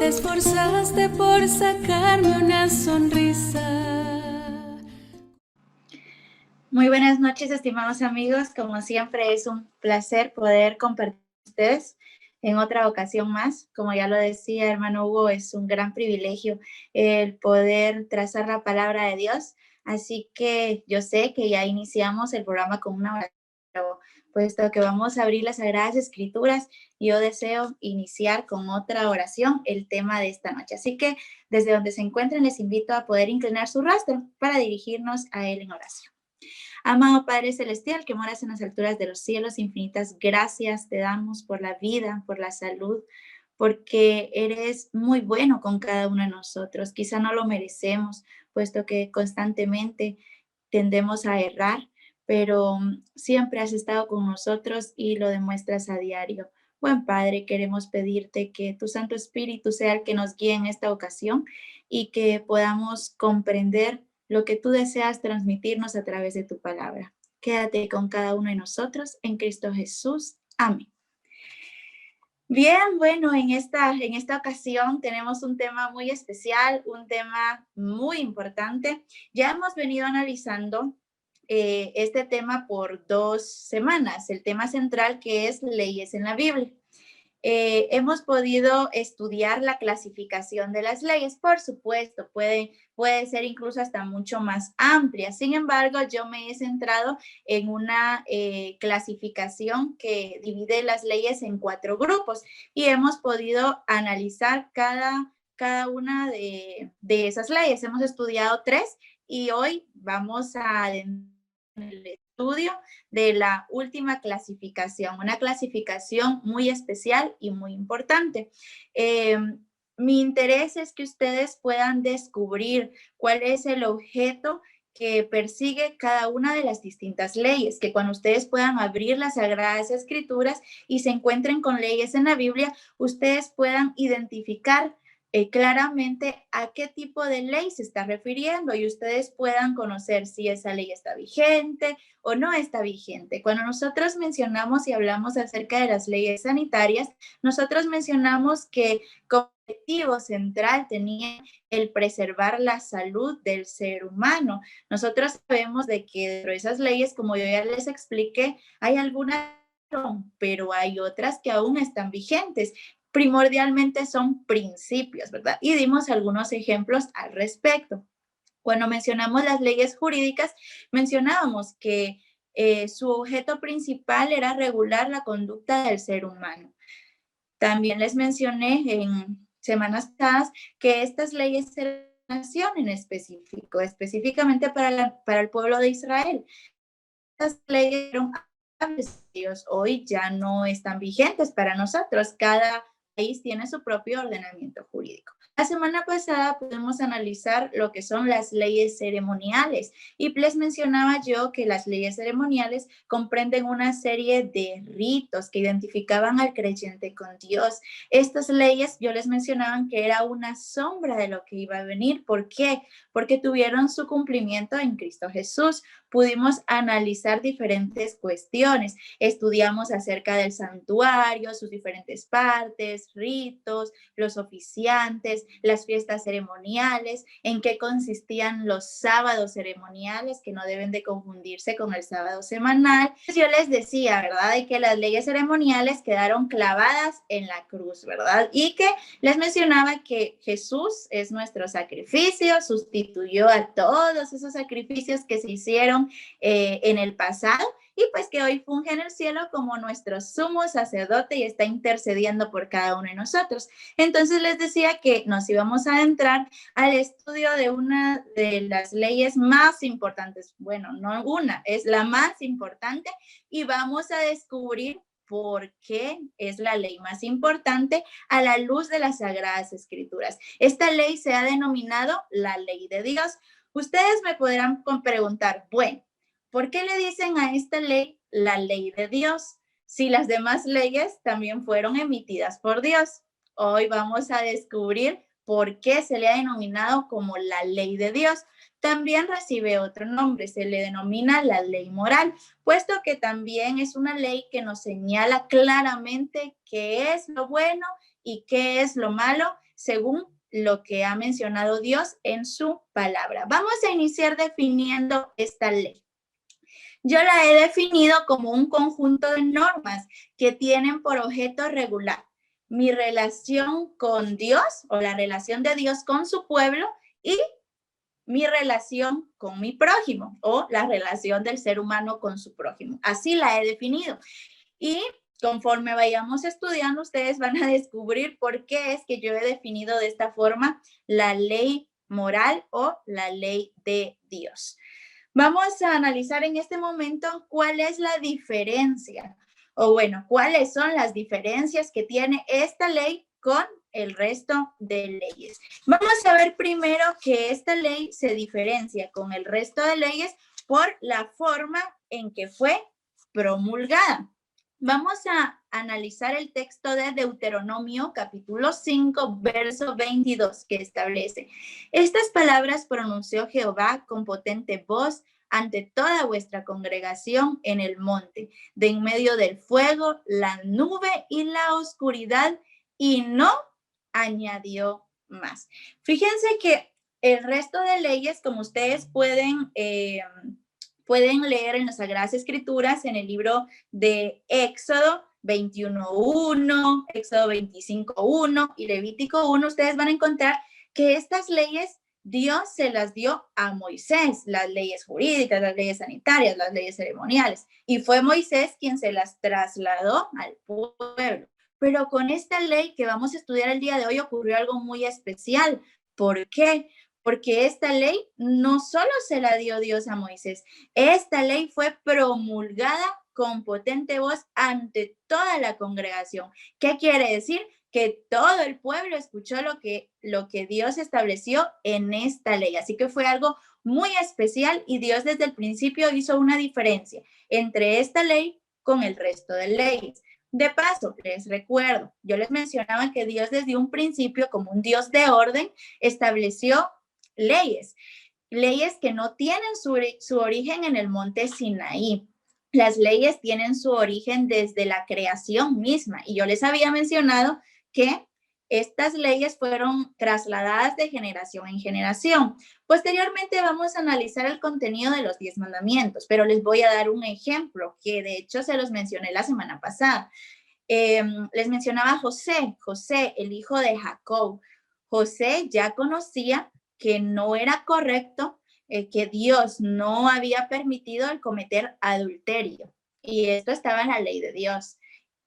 esforzaste por sacarme una sonrisa. Muy buenas noches, estimados amigos. Como siempre, es un placer poder compartir con ustedes en otra ocasión más. Como ya lo decía hermano Hugo, es un gran privilegio el poder trazar la palabra de Dios. Así que yo sé que ya iniciamos el programa con una oración, pero puesto que vamos a abrir las Sagradas Escrituras, yo deseo iniciar con otra oración el tema de esta noche. Así que desde donde se encuentren, les invito a poder inclinar su rostro para dirigirnos a Él en oración. Amado Padre Celestial, que moras en las alturas de los cielos, infinitas gracias te damos por la vida, por la salud, porque eres muy bueno con cada uno de nosotros. Quizá no lo merecemos, puesto que constantemente tendemos a errar, pero siempre has estado con nosotros y lo demuestras a diario. Buen Padre, queremos pedirte que tu Santo Espíritu sea el que nos guíe en esta ocasión y que podamos comprender lo que tú deseas transmitirnos a través de tu palabra. Quédate con cada uno de nosotros en Cristo Jesús. Amén. Bien, bueno, en esta ocasión tenemos un tema muy especial, un tema muy importante. Ya hemos venido analizando este tema por 2 semanas, el tema central que es leyes en la Biblia. Hemos podido estudiar la clasificación de las leyes, por supuesto, puede ser incluso hasta mucho más amplia. Sin embargo, yo me he centrado en una clasificación que divide las leyes en 4 grupos y hemos podido analizar cada una de esas leyes. Hemos estudiado 3 y hoy vamos a el estudio de la última clasificación, una clasificación muy especial y muy importante. Mi interés es que ustedes puedan descubrir cuál es el objeto que persigue cada una de las distintas leyes, que cuando ustedes puedan abrir las Sagradas Escrituras y se encuentren con leyes en la Biblia, ustedes puedan identificar claramente a qué tipo de ley se está refiriendo y ustedes puedan conocer si esa ley está vigente o no está vigente. Cuando nosotros mencionamos y hablamos acerca de las leyes sanitarias, nosotros mencionamos que como objetivo central tenía el preservar la salud del ser humano. Nosotros sabemos de que dentro de esas leyes, como yo ya les expliqué, hay algunas, pero hay otras que aún están vigentes. Primordialmente son principios, ¿verdad? Y dimos algunos ejemplos al respecto. Cuando mencionamos las leyes jurídicas, mencionábamos que su objeto principal era regular la conducta del ser humano. También les mencioné en semanas pasadas que estas leyes eran nación en específico, específicamente para el pueblo de Israel. Estas leyes eran hoy ya no están vigentes para nosotros. Cada país tiene su propio ordenamiento jurídico. La semana pasada pudimos analizar lo que son las leyes ceremoniales y les mencionaba yo que las leyes ceremoniales comprenden una serie de ritos que identificaban al creyente con Dios. Estas leyes yo les mencionaba que era una sombra de lo que iba a venir. ¿Por qué? Porque tuvieron su cumplimiento en Cristo Jesús. Pudimos analizar diferentes cuestiones. Estudiamos acerca del santuario, sus diferentes partes, ritos, los oficiantes, las fiestas ceremoniales, en qué consistían los sábados ceremoniales, que no deben de confundirse con el sábado semanal. Yo les decía, ¿verdad?, de que las leyes ceremoniales quedaron clavadas en la cruz, ¿verdad? Y que les mencionaba que Jesús es nuestro sacrificio, sustituyó a todos esos sacrificios que se hicieron en el pasado y pues que hoy funge en el cielo como nuestro sumo sacerdote y está intercediendo por cada uno de nosotros. Entonces les decía que nos íbamos a entrar al estudio de una de las leyes más importantes. Bueno, no una, es la más importante y vamos a descubrir por qué es la ley más importante a la luz de las Sagradas Escrituras. Esta ley se ha denominado la ley de Dios. Ustedes me podrán preguntar, bueno, ¿por qué le dicen a esta ley la ley de Dios? Si las demás leyes también fueron emitidas por Dios. Hoy vamos a descubrir por qué se le ha denominado como la ley de Dios. También recibe otro nombre, se le denomina la ley moral, puesto que también es una ley que nos señala claramente qué es lo bueno y qué es lo malo según lo que ha mencionado Dios en su palabra. Vamos a iniciar definiendo esta ley. Yo la he definido como un conjunto de normas que tienen por objeto regular mi relación con Dios o la relación de Dios con su pueblo y mi relación con mi prójimo o la relación del ser humano con su prójimo. Así la he definido. Y conforme vayamos estudiando, ustedes van a descubrir por qué es que yo he definido de esta forma la ley moral o la ley de Dios. Vamos a analizar en este momento cuál es la diferencia o bueno, cuáles son las diferencias que tiene esta ley con el resto de leyes. Vamos a ver primero que esta ley se diferencia con el resto de leyes por la forma en que fue promulgada. Vamos a analizar el texto de Deuteronomio, capítulo 5, verso 22, que establece: estas palabras pronunció Jehová con potente voz ante toda vuestra congregación en el monte, de en medio del fuego, la nube y la oscuridad, y no añadió más. Fíjense que el resto de leyes, como ustedes pueden leer en las Sagradas Escrituras, en el libro de Éxodo 21:1, Éxodo 25:1 y Levítico 1, ustedes van a encontrar que estas leyes Dios se las dio a Moisés, las leyes jurídicas, las leyes sanitarias, las leyes ceremoniales, y fue Moisés quien se las trasladó al pueblo. Pero con esta ley que vamos a estudiar el día de hoy ocurrió algo muy especial. ¿Por qué? Porque esta ley no solo se la dio Dios a Moisés, esta ley fue promulgada con potente voz ante toda la congregación. ¿Qué quiere decir? Que todo el pueblo escuchó lo que Dios estableció en esta ley. Así que fue algo muy especial y Dios desde el principio hizo una diferencia entre esta ley con el resto de leyes. De paso, les recuerdo, yo les mencionaba que Dios desde un principio, como un Dios de orden, estableció leyes que no tienen su origen en el monte Sinaí. Las leyes tienen su origen desde la creación misma. Y yo les había mencionado que estas leyes fueron trasladadas de generación en generación. Posteriormente vamos a analizar el contenido de los 10 mandamientos, pero les voy a dar un ejemplo que de hecho se los mencioné la semana pasada. Les mencionaba a José, el hijo de Jacob. José ya conocía que no era correcto, que Dios no había permitido el cometer adulterio. Y esto estaba en la ley de Dios.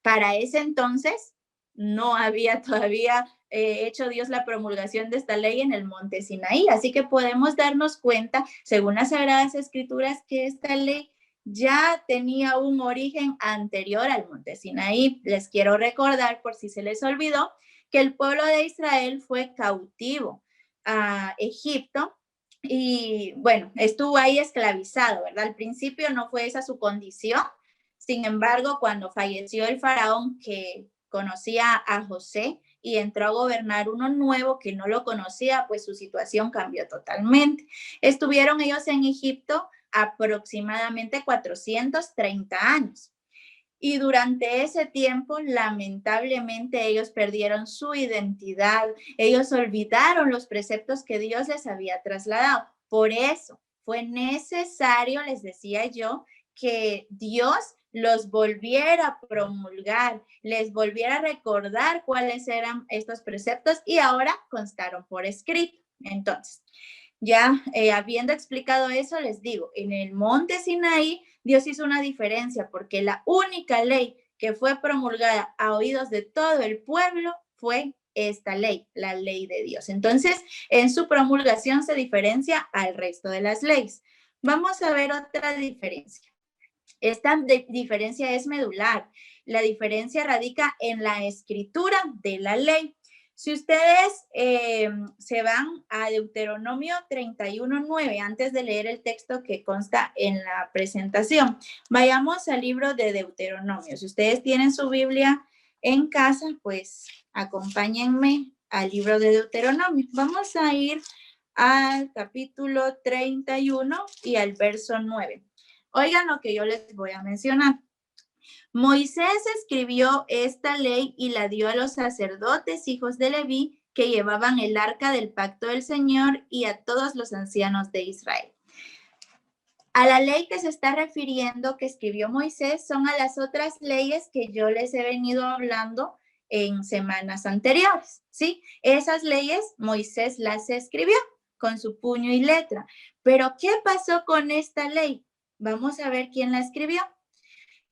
Para ese entonces no había todavía hecho Dios la promulgación de esta ley en el monte Sinaí. Así que podemos darnos cuenta, según las Sagradas Escrituras, que esta ley ya tenía un origen anterior al monte Sinaí. Les quiero recordar, por si se les olvidó, que el pueblo de Israel fue cautivo a Egipto y bueno, estuvo ahí esclavizado, ¿verdad? Al principio no fue esa su condición. Sin embargo, cuando falleció el faraón que conocía a José y entró a gobernar uno nuevo que no lo conocía, pues su situación cambió totalmente. Estuvieron ellos en Egipto aproximadamente 430 años. Y durante ese tiempo, lamentablemente, ellos perdieron su identidad. Ellos olvidaron los preceptos que Dios les había trasladado. Por eso fue necesario, les decía yo, que Dios los volviera a promulgar, les volviera a recordar cuáles eran estos preceptos y ahora constaron por escrito. Entonces, ya habiendo explicado eso, les digo, en el monte Sinaí, Dios hizo una diferencia porque la única ley que fue promulgada a oídos de todo el pueblo fue esta ley, la ley de Dios. Entonces, en su promulgación se diferencia al resto de las leyes. Vamos a ver otra diferencia. Esta diferencia es medular. La diferencia radica en la escritura de la ley. Si ustedes se van a Deuteronomio 31:9, antes de leer el texto que consta en la presentación, vayamos al libro de Deuteronomio. Si ustedes tienen su Biblia en casa, pues acompáñenme al libro de Deuteronomio. Vamos a ir al capítulo 31 y al verso 9. Oigan lo que yo les voy a mencionar. Moisés escribió esta ley y la dio a los sacerdotes, hijos de Leví, que llevaban el arca del pacto del Señor y a todos los ancianos de Israel. A la ley que se está refiriendo que escribió Moisés son a las otras leyes que yo les he venido hablando en semanas anteriores, ¿sí? Esas leyes Moisés las escribió con su puño y letra. Pero ¿qué pasó con esta ley? Vamos a ver quién la escribió.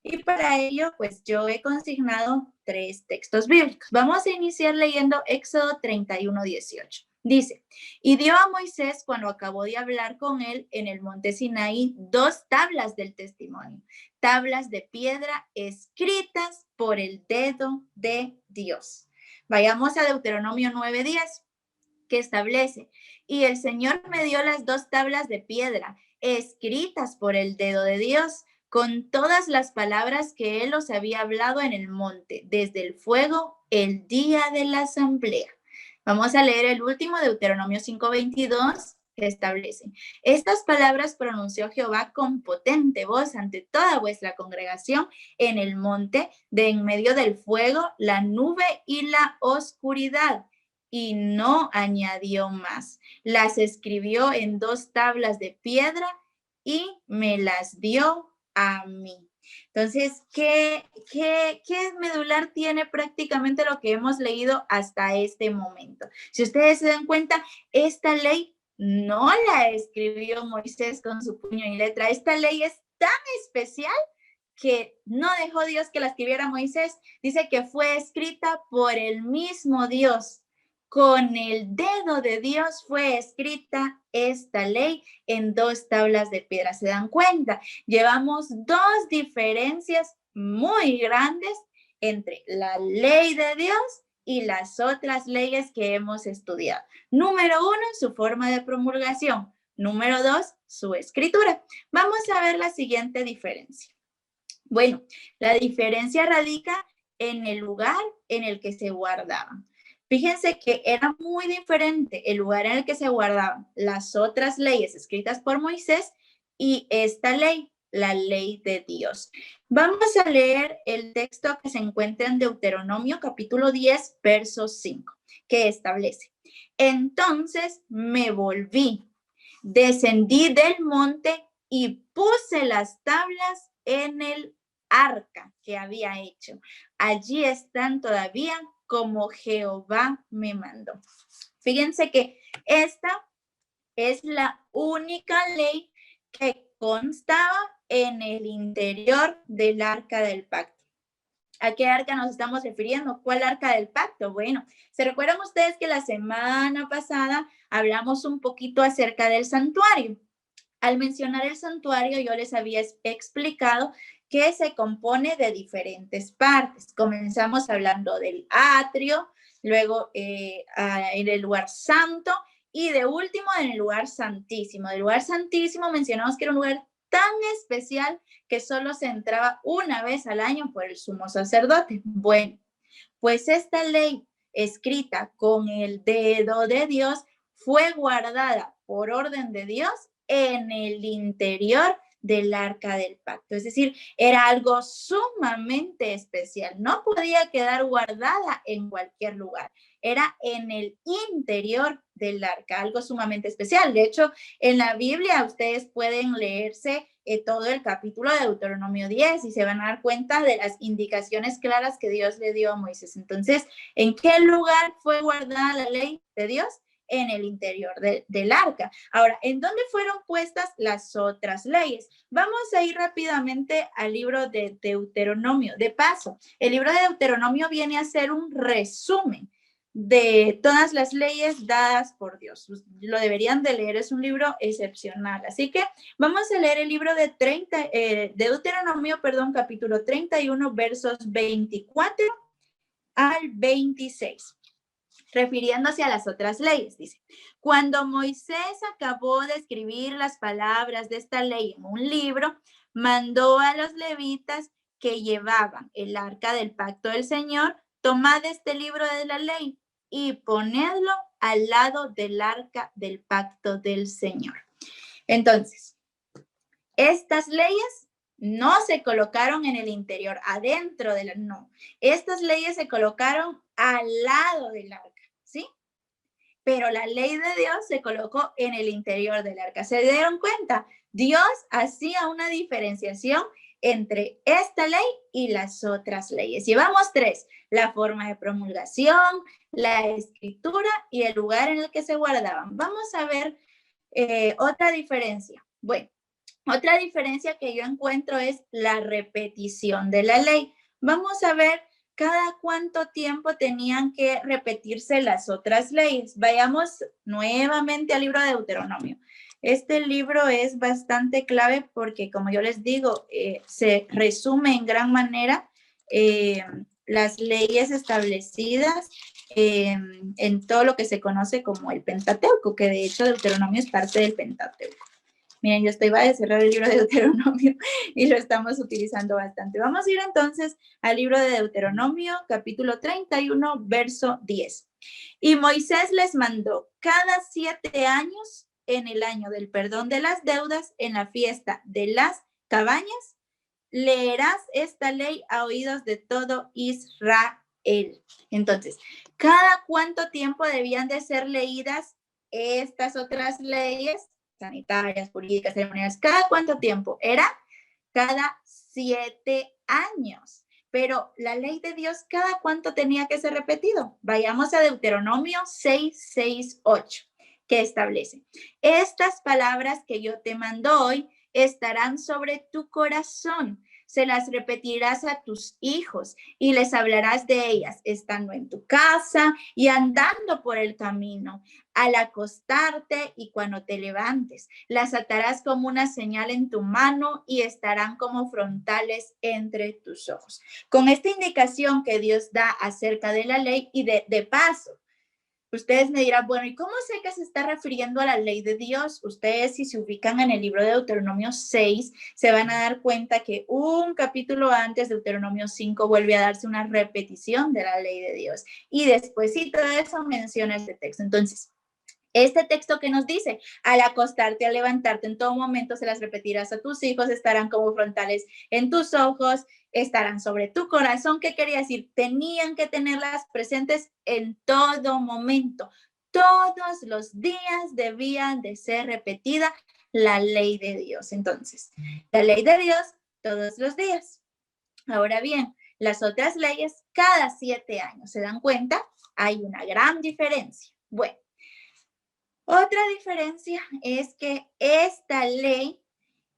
Y para ello, pues yo he consignado 3 textos bíblicos. Vamos a iniciar leyendo Éxodo 31:18. Dice, y dio a Moisés cuando acabó de hablar con él en el monte Sinaí 2 tablas del testimonio, tablas de piedra escritas por el dedo de Dios. Vayamos a Deuteronomio 9:10, que establece, y el Señor me dio las 2 tablas de piedra escritas por el dedo de Dios, con todas las palabras que él os había hablado en el monte, desde el fuego, el día de la asamblea. Vamos a leer el último, Deuteronomio 5:22, que establece, estas palabras pronunció Jehová con potente voz ante toda vuestra congregación en el monte, de en medio del fuego, la nube y la oscuridad. Y no añadió más. Las escribió en 2 tablas de piedra y me las dio a mí. Entonces, ¿qué medular tiene prácticamente lo que hemos leído hasta este momento? Si ustedes se dan cuenta, esta ley no la escribió Moisés con su puño y letra. Esta ley es tan especial que no dejó Dios que la escribiera Moisés. Dice que fue escrita por el mismo Dios. Con el dedo de Dios fue escrita esta ley en 2 tablas de piedra. ¿Se dan cuenta? Llevamos 2 diferencias muy grandes entre la ley de Dios y las otras leyes que hemos estudiado. Número 1, su forma de promulgación. Número 2, su escritura. Vamos a ver la siguiente diferencia. Bueno, la diferencia radica en el lugar en el que se guardaban. Fíjense que era muy diferente el lugar en el que se guardaban las otras leyes escritas por Moisés y esta ley, la ley de Dios. Vamos a leer el texto que se encuentra en Deuteronomio capítulo 10, verso 5, que establece, entonces me volví, descendí del monte y puse las tablas en el arca que había hecho. Allí están todavía como Jehová me mandó. Fíjense que esta es la única ley que constaba en el interior del arca del pacto. ¿A qué arca nos estamos refiriendo? ¿Cuál arca del pacto? Bueno, ¿se recuerdan ustedes que la semana pasada hablamos un poquito acerca del santuario? Al mencionar el santuario, yo les había explicado que se compone de diferentes partes. Comenzamos hablando del atrio, luego en el lugar santo y de último en el lugar santísimo. Del lugar santísimo mencionamos que era un lugar tan especial que solo se entraba una vez al año por el sumo sacerdote. Bueno, pues esta ley escrita con el dedo de Dios fue guardada por orden de Dios en el interior del arca del pacto. Es decir, era algo sumamente especial. No podía quedar guardada en cualquier lugar. Era en el interior del arca, algo sumamente especial. De hecho, en la Biblia ustedes pueden leerse todo el capítulo de Deuteronomio 10 y se van a dar cuenta de las indicaciones claras que Dios le dio a Moisés. Entonces, ¿en qué lugar fue guardada la ley de Dios? En el interior del arca. Ahora, ¿en dónde fueron puestas las otras leyes? Vamos a ir rápidamente al libro de Deuteronomio. De paso, el libro de Deuteronomio viene a ser un resumen de todas las leyes dadas por Dios. Lo deberían de leer, es un libro excepcional. Así que vamos a leer el libro de Deuteronomio, capítulo 31, versos 24 al 26. Refiriéndose a las otras leyes, dice, cuando Moisés acabó de escribir las palabras de esta ley en un libro, mandó a los levitas que llevaban el arca del pacto del Señor, tomad este libro de la ley y ponedlo al lado del arca del pacto del Señor. Entonces, estas leyes no se colocaron en el interior, adentro de la, no. Estas leyes se colocaron al lado del arca, ¿sí? pero la ley de Dios se colocó en el interior del arca. ¿Se dieron cuenta? Dios hacía una diferenciación entre esta ley y las otras leyes. Llevamos tres: la forma de promulgación, la escritura y el lugar en el que se guardaban. Vamos a ver otra diferencia. Bueno, otra diferencia que yo encuentro es la repetición de la ley. Vamos a ver cada cuánto tiempo tenían que repetirse las otras leyes. Vayamos nuevamente al libro de Deuteronomio. Este libro es bastante clave porque, como yo les digo, se resume en gran manera las leyes establecidas en todo lo que se conoce como el Pentateuco, que de hecho Deuteronomio es parte del Pentateuco. Miren, yo estoy a cerrar el libro de Deuteronomio y lo estamos utilizando bastante. Vamos a ir entonces al libro de Deuteronomio, capítulo 31, verso 10. Y Moisés les mandó: cada 7 años, en el año del perdón de las deudas, en la fiesta de las cabañas, leerás esta ley a oídos de todo Israel. Entonces, ¿cada cuánto tiempo debían de ser leídas estas otras leyes sanitarias, jurídicas, ceremoniales? ¿Cada cuánto tiempo? Era cada 7 años. Pero la ley de Dios, ¿cada cuánto tenía que ser repetido? Vayamos a Deuteronomio 6:8, que establece: estas palabras que yo te mando hoy estarán sobre tu corazón. Se las repetirás a tus hijos y les hablarás de ellas estando en tu casa y andando por el camino, al acostarte y cuando te levantes. Las atarás como una señal en tu mano y estarán como frontales entre tus ojos. Con esta indicación que Dios da acerca de la ley y de paso, ustedes me dirán, bueno, ¿y cómo sé que se está refiriendo a la ley de Dios? Ustedes, si se ubican en el libro de Deuteronomio 6, se van a dar cuenta que un capítulo antes, Deuteronomio 5, vuelve a darse una repetición de la ley de Dios. Y despuésito de eso menciona este texto. Entonces, este texto que nos dice: al acostarte, al levantarte, en todo momento se las repetirás a tus hijos, estarán como frontales en tus ojos, estarán sobre tu corazón. ¿Qué quería decir? Tenían que tenerlas presentes en todo momento. Todos los días debían de ser repetida la ley de Dios. Entonces, la ley de Dios todos los días. Ahora bien, las otras leyes cada 7 años. ¿Se dan cuenta? Hay una gran diferencia. Bueno, otra diferencia es que esta ley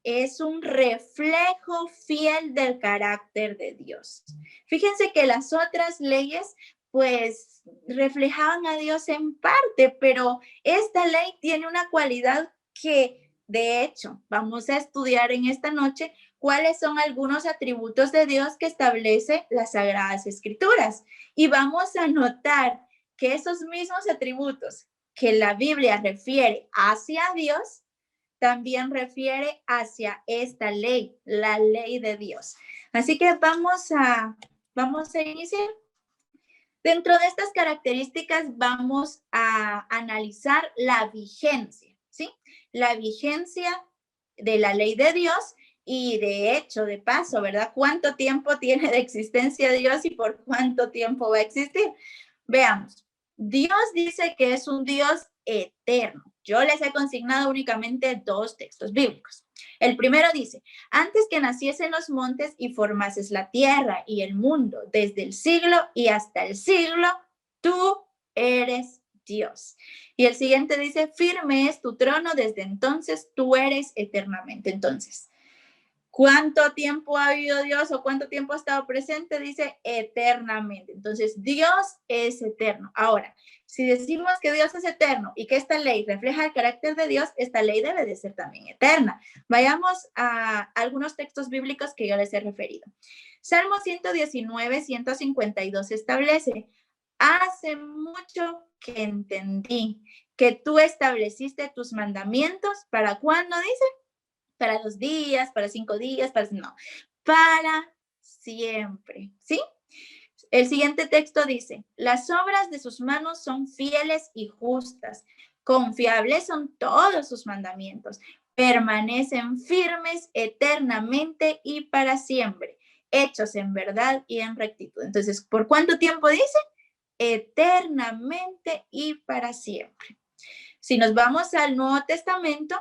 es un reflejo fiel del carácter de Dios. Fíjense que las otras leyes pues reflejaban a Dios en parte, pero esta ley tiene una cualidad que, de hecho, vamos a estudiar en esta noche cuáles son algunos atributos de Dios que establece las Sagradas Escrituras. Y vamos a notar que esos mismos atributos que la Biblia refiere hacia Dios, también refiere hacia esta ley, la ley de Dios. Así que vamos a iniciar. Dentro de estas características vamos a analizar la vigencia, ¿sí? La vigencia de la ley de Dios y de hecho, de paso, ¿verdad? ¿Cuánto tiempo tiene de existencia Dios y por cuánto tiempo va a existir? Veamos. Dios dice que es un Dios eterno. Yo les he consignado únicamente 2 textos bíblicos. El primero dice: antes que naciesen los montes y formases la tierra y el mundo, desde el siglo y hasta el siglo, tú eres Dios. Y el siguiente dice: firme es tu trono, desde entonces tú eres eternamente. Entonces, ¿cuánto tiempo ha habido Dios o cuánto tiempo ha estado presente? Dice eternamente. Entonces, Dios es eterno. Ahora, si decimos que Dios es eterno y que esta ley refleja el carácter de Dios, esta ley debe de ser también eterna. Vayamos a algunos textos bíblicos que yo les he referido. Salmo 119, 152 establece: hace mucho que entendí que tú estableciste tus mandamientos. ¿Para cuándo? Dice. Para 2 días, para 5 días, para siempre, ¿sí? El siguiente texto dice: las obras de sus manos son fieles y justas, confiables son todos sus mandamientos, permanecen firmes eternamente y para siempre, hechos en verdad y en rectitud. Entonces, ¿por cuánto tiempo dice? eternamente y para siempre. Si nos vamos al Nuevo Testamento,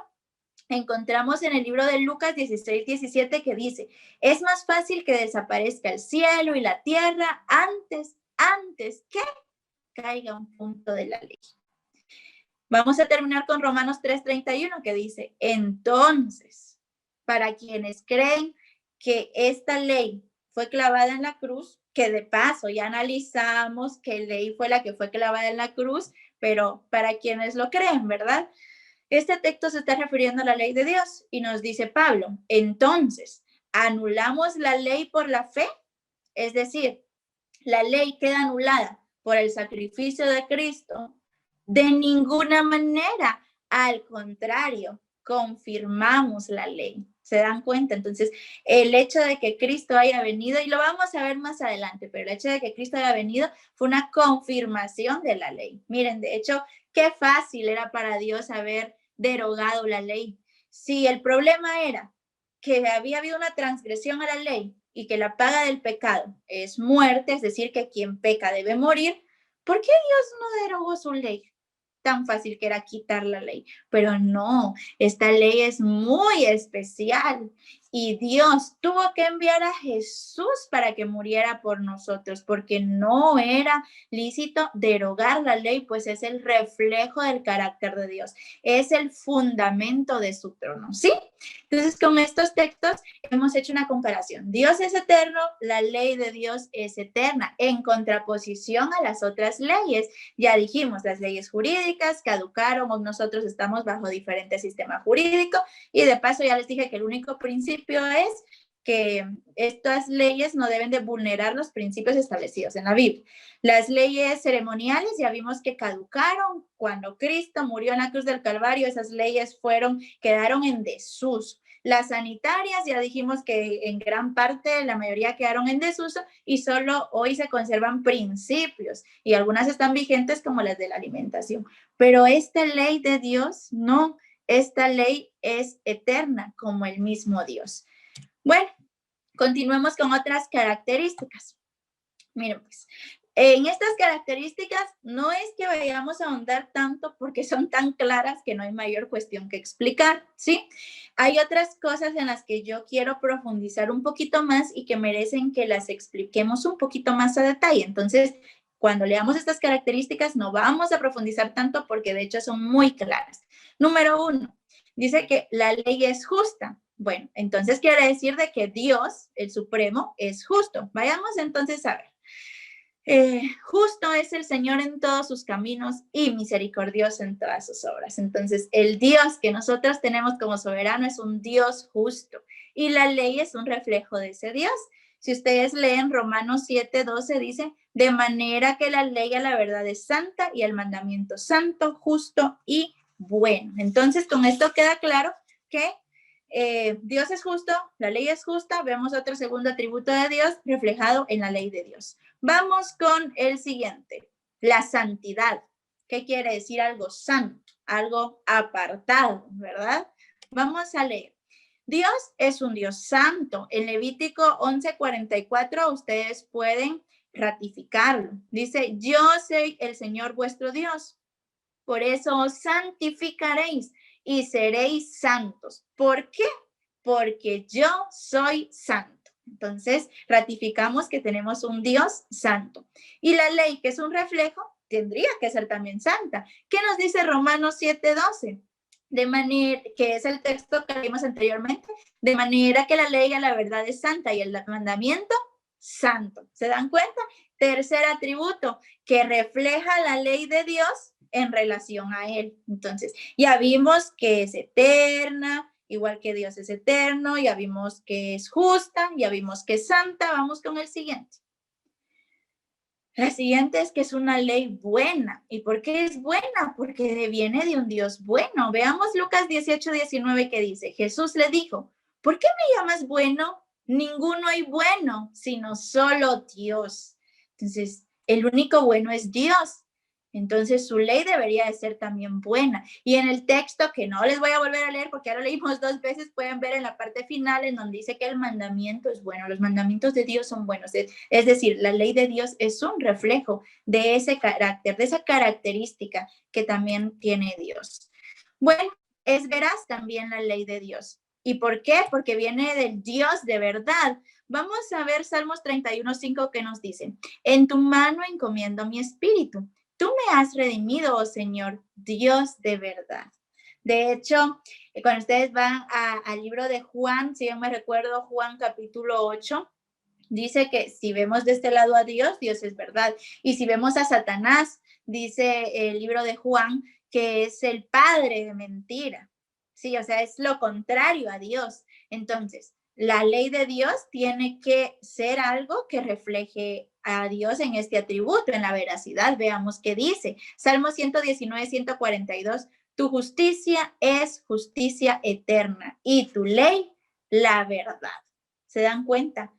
encontramos en el libro de Lucas 16:17 que dice, es más fácil que desaparezca el cielo y la tierra antes que caiga un punto de la ley. Vamos a terminar con Romanos 3:31 que dice, entonces, para quienes creen que esta ley fue clavada en la cruz, que de paso ya analizamos que ley fue la que fue clavada en la cruz, pero para quienes lo creen, ¿verdad? Este texto se está refiriendo a la ley de Dios y nos dice Pablo, entonces, ¿anulamos la ley por la fe? Es decir, la ley queda anulada por el sacrificio de Cristo. De ninguna manera, al contrario, confirmamos la ley. ¿Se dan cuenta? Entonces, el hecho de que Cristo haya venido, y lo vamos a ver más adelante, pero el hecho de que Cristo haya venido fue una confirmación de la ley. Miren, de hecho, qué fácil era para Dios haber derogado la ley. Si el problema era que había habido una transgresión a la ley y que la paga del pecado es muerte, es decir, que quien peca debe morir, ¿por qué Dios no derogó su ley? Tan fácil que era quitar la ley, pero no, esta ley es muy especial y Dios tuvo que enviar a Jesús para que muriera por nosotros, porque no era lícito derogar la ley, pues es el reflejo del carácter de Dios, es el fundamento de su trono, ¿sí? Entonces, con estos textos hemos hecho una comparación. Dios es eterno, la ley de Dios es eterna, en contraposición a las otras leyes. Ya dijimos, las leyes jurídicas caducaron o nosotros estamos bajo diferente sistema jurídico y de paso ya les dije que el único principio es que estas leyes no deben de vulnerar los principios establecidos en la Biblia. Las leyes ceremoniales ya vimos que caducaron cuando Cristo murió en la cruz del Calvario, esas leyes quedaron en desuso. Las sanitarias ya dijimos que en gran parte la mayoría quedaron en desuso y solo hoy se conservan principios y algunas están vigentes como las de la alimentación. Pero esta ley de Dios no, esta ley es eterna como el mismo Dios. Bueno, continuemos con otras características. Miren, pues, en estas características no es que vayamos a ahondar tanto porque son tan claras que no hay mayor cuestión que explicar, ¿sí? Hay otras cosas en las que yo quiero profundizar un poquito más y que merecen que las expliquemos un poquito más a detalle. Entonces, cuando leamos estas características no vamos a profundizar tanto porque de hecho son muy claras. Número 1, dice que la ley es justa. Bueno, entonces quiere decir de que Dios, el Supremo, es justo. Vayamos entonces a ver. Justo es el Señor en todos sus caminos y misericordioso en todas sus obras. Entonces, el Dios que nosotros tenemos como soberano es un Dios justo y la ley es un reflejo de ese Dios. Si ustedes leen Romanos 7:12, dice, de manera que la ley a la verdad es santa y el mandamiento santo, justo y bueno. Entonces, con esto queda claro que Dios es justo, la ley es justa, vemos otro segundo atributo de Dios reflejado en la ley de Dios. Vamos con el siguiente, la santidad. ¿Qué quiere decir algo santo? Algo apartado, ¿verdad? Vamos a leer. Dios es un Dios santo. En Levítico 11:44 ustedes pueden ratificarlo. Dice, yo soy el Señor vuestro Dios. Por eso os santificaréis y seréis santos. ¿Por qué? Porque yo soy santo. Entonces, ratificamos que tenemos un Dios santo. Y la ley, que es un reflejo, tendría que ser también santa. ¿Qué nos dice Romanos 7:12? De manera, que es el texto que leímos anteriormente, de manera que la ley a la verdad es santa y el mandamiento santo. ¿Se dan cuenta? Tercer atributo, que refleja la ley de Dios en relación a él. Entonces, ya vimos que es eterna, igual que Dios es eterno, ya vimos que es justa, ya vimos que es santa. Vamos con el siguiente. La siguiente es que es una ley buena. ¿Y por qué es buena? Porque viene de un Dios bueno. Veamos Lucas 18:19 que dice, Jesús le dijo, ¿por qué me llamas bueno? Ninguno hay bueno, sino solo Dios. Entonces, el único bueno es Dios. Entonces su ley debería de ser también buena. Y en el texto, que no les voy a volver a leer porque ya lo leímos 2 veces, pueden ver en la parte final en donde dice que el mandamiento es bueno. Los mandamientos de Dios son buenos. Es decir, la ley de Dios es un reflejo de ese carácter, de esa característica que también tiene Dios. Bueno, es veraz también la ley de Dios. ¿Y por qué? Porque viene del Dios de verdad. Vamos a ver Salmos 31:5 que nos dice, en tu mano encomiendo mi espíritu. Tú me has redimido, oh Señor, Dios de verdad. De hecho, cuando ustedes van al libro de Juan, si yo me recuerdo, Juan capítulo 8, dice que si vemos de este lado a Dios, Dios es verdad. Y si vemos a Satanás, dice el libro de Juan, que es el padre de mentira. Sí, o sea, es lo contrario a Dios. Entonces, la ley de Dios tiene que ser algo que refleje a Dios en este atributo, en la veracidad. Veamos qué dice. Salmo 119:142. Tu justicia es justicia eterna y tu ley, la verdad. ¿Se dan cuenta?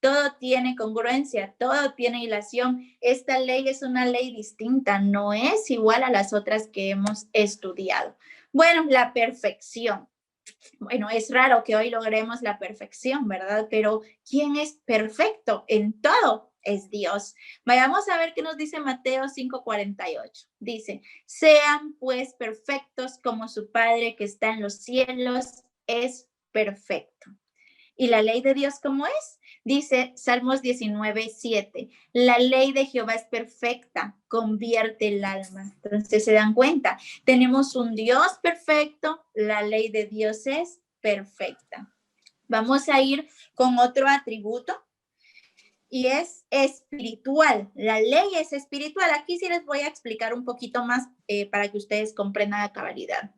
Todo tiene congruencia, todo tiene hilación. Esta ley es una ley distinta, no es igual a las otras que hemos estudiado. Bueno, la perfección. Bueno, es raro que hoy logremos la perfección, ¿verdad? Pero ¿quién es perfecto en todo? Es Dios. Vayamos a ver qué nos dice Mateo 5:48. Dice, sean pues perfectos como su Padre que está en los cielos es perfecto. ¿Y la ley de Dios cómo es? Dice Salmos 19:7, la ley de Jehová es perfecta, convierte el alma. Entonces se dan cuenta, tenemos un Dios perfecto, la ley de Dios es perfecta. Vamos a ir con otro atributo y es espiritual. La ley es espiritual. Aquí sí les voy a explicar un poquito más para que ustedes comprendan la cabalidad.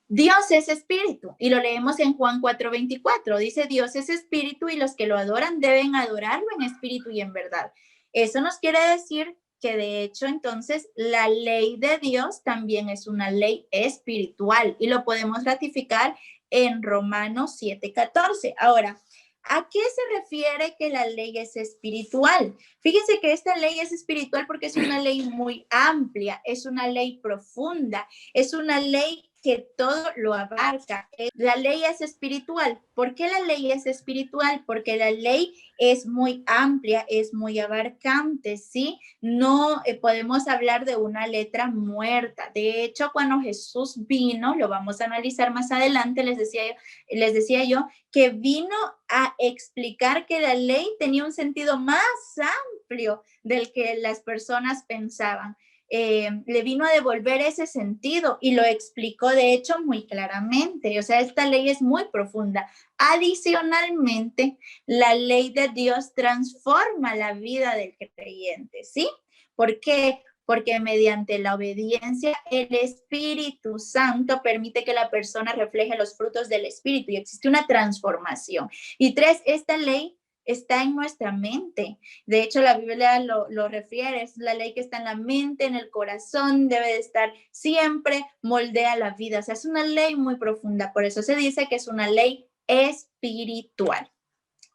Dios es espíritu y lo leemos en Juan 4:24. Dice, Dios es espíritu y los que lo adoran deben adorarlo en espíritu y en verdad. Eso nos quiere decir que de hecho entonces la ley de Dios también es una ley espiritual y lo podemos ratificar en Romanos 7:14. Ahora, ¿a qué se refiere que la ley es espiritual? Fíjense que esta ley es espiritual porque es una ley muy amplia, es una ley profunda, es una ley que todo lo abarca. La ley es espiritual. ¿Por qué la ley es espiritual? Porque la ley es muy amplia, es muy abarcante, ¿sí? No podemos hablar de una letra muerta. De hecho, cuando Jesús vino, lo vamos a analizar más adelante, les decía yo que vino a explicar que la ley tenía un sentido más amplio del que las personas pensaban. Le vino a devolver ese sentido y lo explicó de hecho muy claramente. O sea, esta ley es muy profunda. Adicionalmente, la ley de Dios transforma la vida del creyente, ¿sí? ¿Por qué? Porque mediante la obediencia, el Espíritu Santo permite que la persona refleje los frutos del Espíritu y existe una transformación. Y 3, esta ley está en nuestra mente. De hecho, la Biblia lo refiere, es la ley que está en la mente, en el corazón, debe de estar siempre, moldea la vida. O sea, es una ley muy profunda, por eso se dice que es una ley espiritual.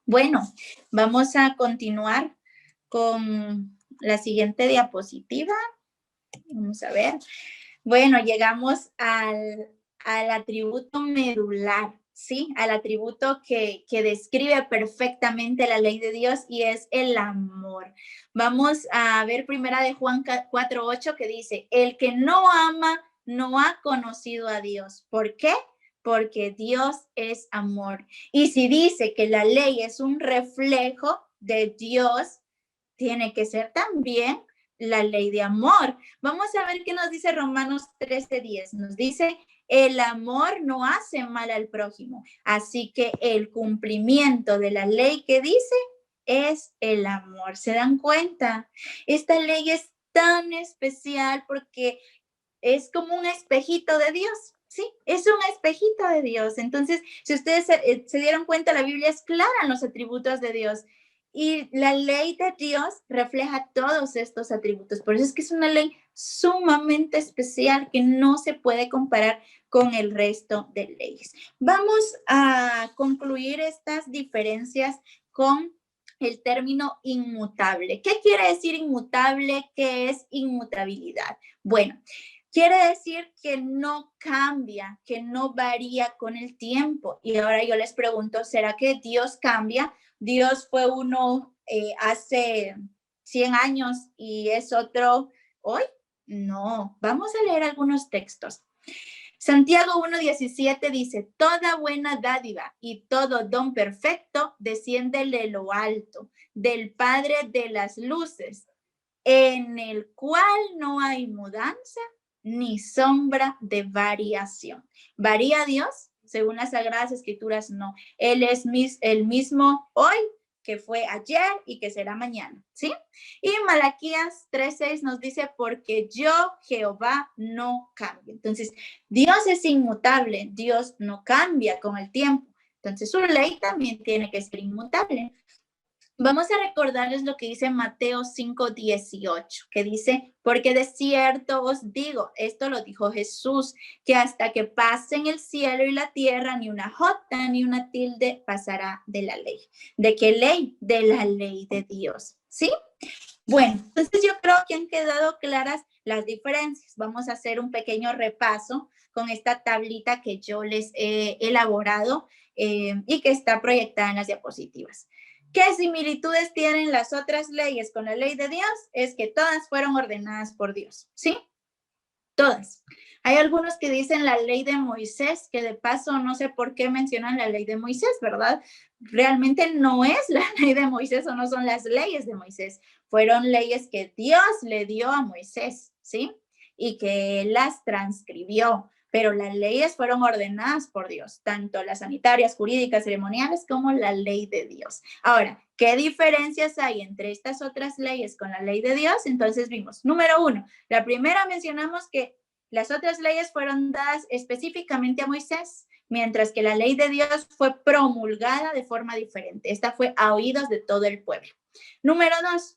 Bueno, vamos a continuar con la siguiente diapositiva. Vamos a ver. Bueno, llegamos al atributo medular, ¿sí? Al atributo que describe perfectamente la ley de Dios y es el amor. Vamos a ver primera de Juan 4:8 que dice, el que no ama no ha conocido a Dios. ¿Por qué? Porque Dios es amor. Y si dice que la ley es un reflejo de Dios, tiene que ser también la ley de amor. Vamos a ver qué nos dice Romanos 13:10. Nos dice, el amor no hace mal al prójimo. Así que el cumplimiento de la ley que dice es el amor. ¿Se dan cuenta? Esta ley es tan especial porque es como un espejito de Dios. Sí, es un espejito de Dios. Entonces, si ustedes se dieron cuenta, la Biblia es clara en los atributos de Dios. Y la ley de Dios refleja todos estos atributos. Por eso es que es una ley sumamente especial que no se puede comparar con el resto de leyes. Vamos a concluir estas diferencias con el término inmutable. ¿Qué quiere decir inmutable? ¿Qué es inmutabilidad? Bueno, quiere decir que no cambia, que no varía con el tiempo. Y ahora yo les pregunto, ¿será que Dios cambia? Dios fue uno hace 100 años y es otro hoy. No, vamos a leer algunos textos. Santiago 1:17 dice, toda buena dádiva y todo don perfecto desciende de lo alto, del Padre de las luces, en el cual no hay mudanza ni sombra de variación. ¿Varía Dios? Según las Sagradas Escrituras, no. Él es el mismo hoy que fue ayer y que será mañana, ¿sí? Y Malaquías 3:6 nos dice, porque yo, Jehová, no cambio. Entonces, Dios es inmutable, Dios no cambia con el tiempo. Entonces, su ley también tiene que ser inmutable. Vamos a recordarles lo que dice Mateo 5:18, que dice, porque de cierto os digo, esto lo dijo Jesús, que hasta que pasen el cielo y la tierra, ni una jota ni una tilde pasará de la ley. ¿De qué ley? De la ley de Dios, ¿sí? Bueno, entonces yo creo que han quedado claras las diferencias. Vamos a hacer un pequeño repaso con esta tablita que yo les he elaborado y que está proyectada en las diapositivas. ¿Qué similitudes tienen las otras leyes con la ley de Dios? Es que todas fueron ordenadas por Dios, ¿sí? Todas. Hay algunos que dicen la ley de Moisés, que de paso no sé por qué mencionan la ley de Moisés, ¿verdad? Realmente no es la ley de Moisés o no son las leyes de Moisés. Fueron leyes que Dios le dio a Moisés, ¿sí? Y que él las transcribió. Pero las leyes fueron ordenadas por Dios, tanto las sanitarias, jurídicas, ceremoniales, como la ley de Dios. Ahora, ¿qué diferencias hay entre estas otras leyes con la ley de Dios? Entonces vimos, número 1, la primera mencionamos que las otras leyes fueron dadas específicamente a Moisés, mientras que la ley de Dios fue promulgada de forma diferente. Esta fue a oídos de todo el pueblo. Número 2,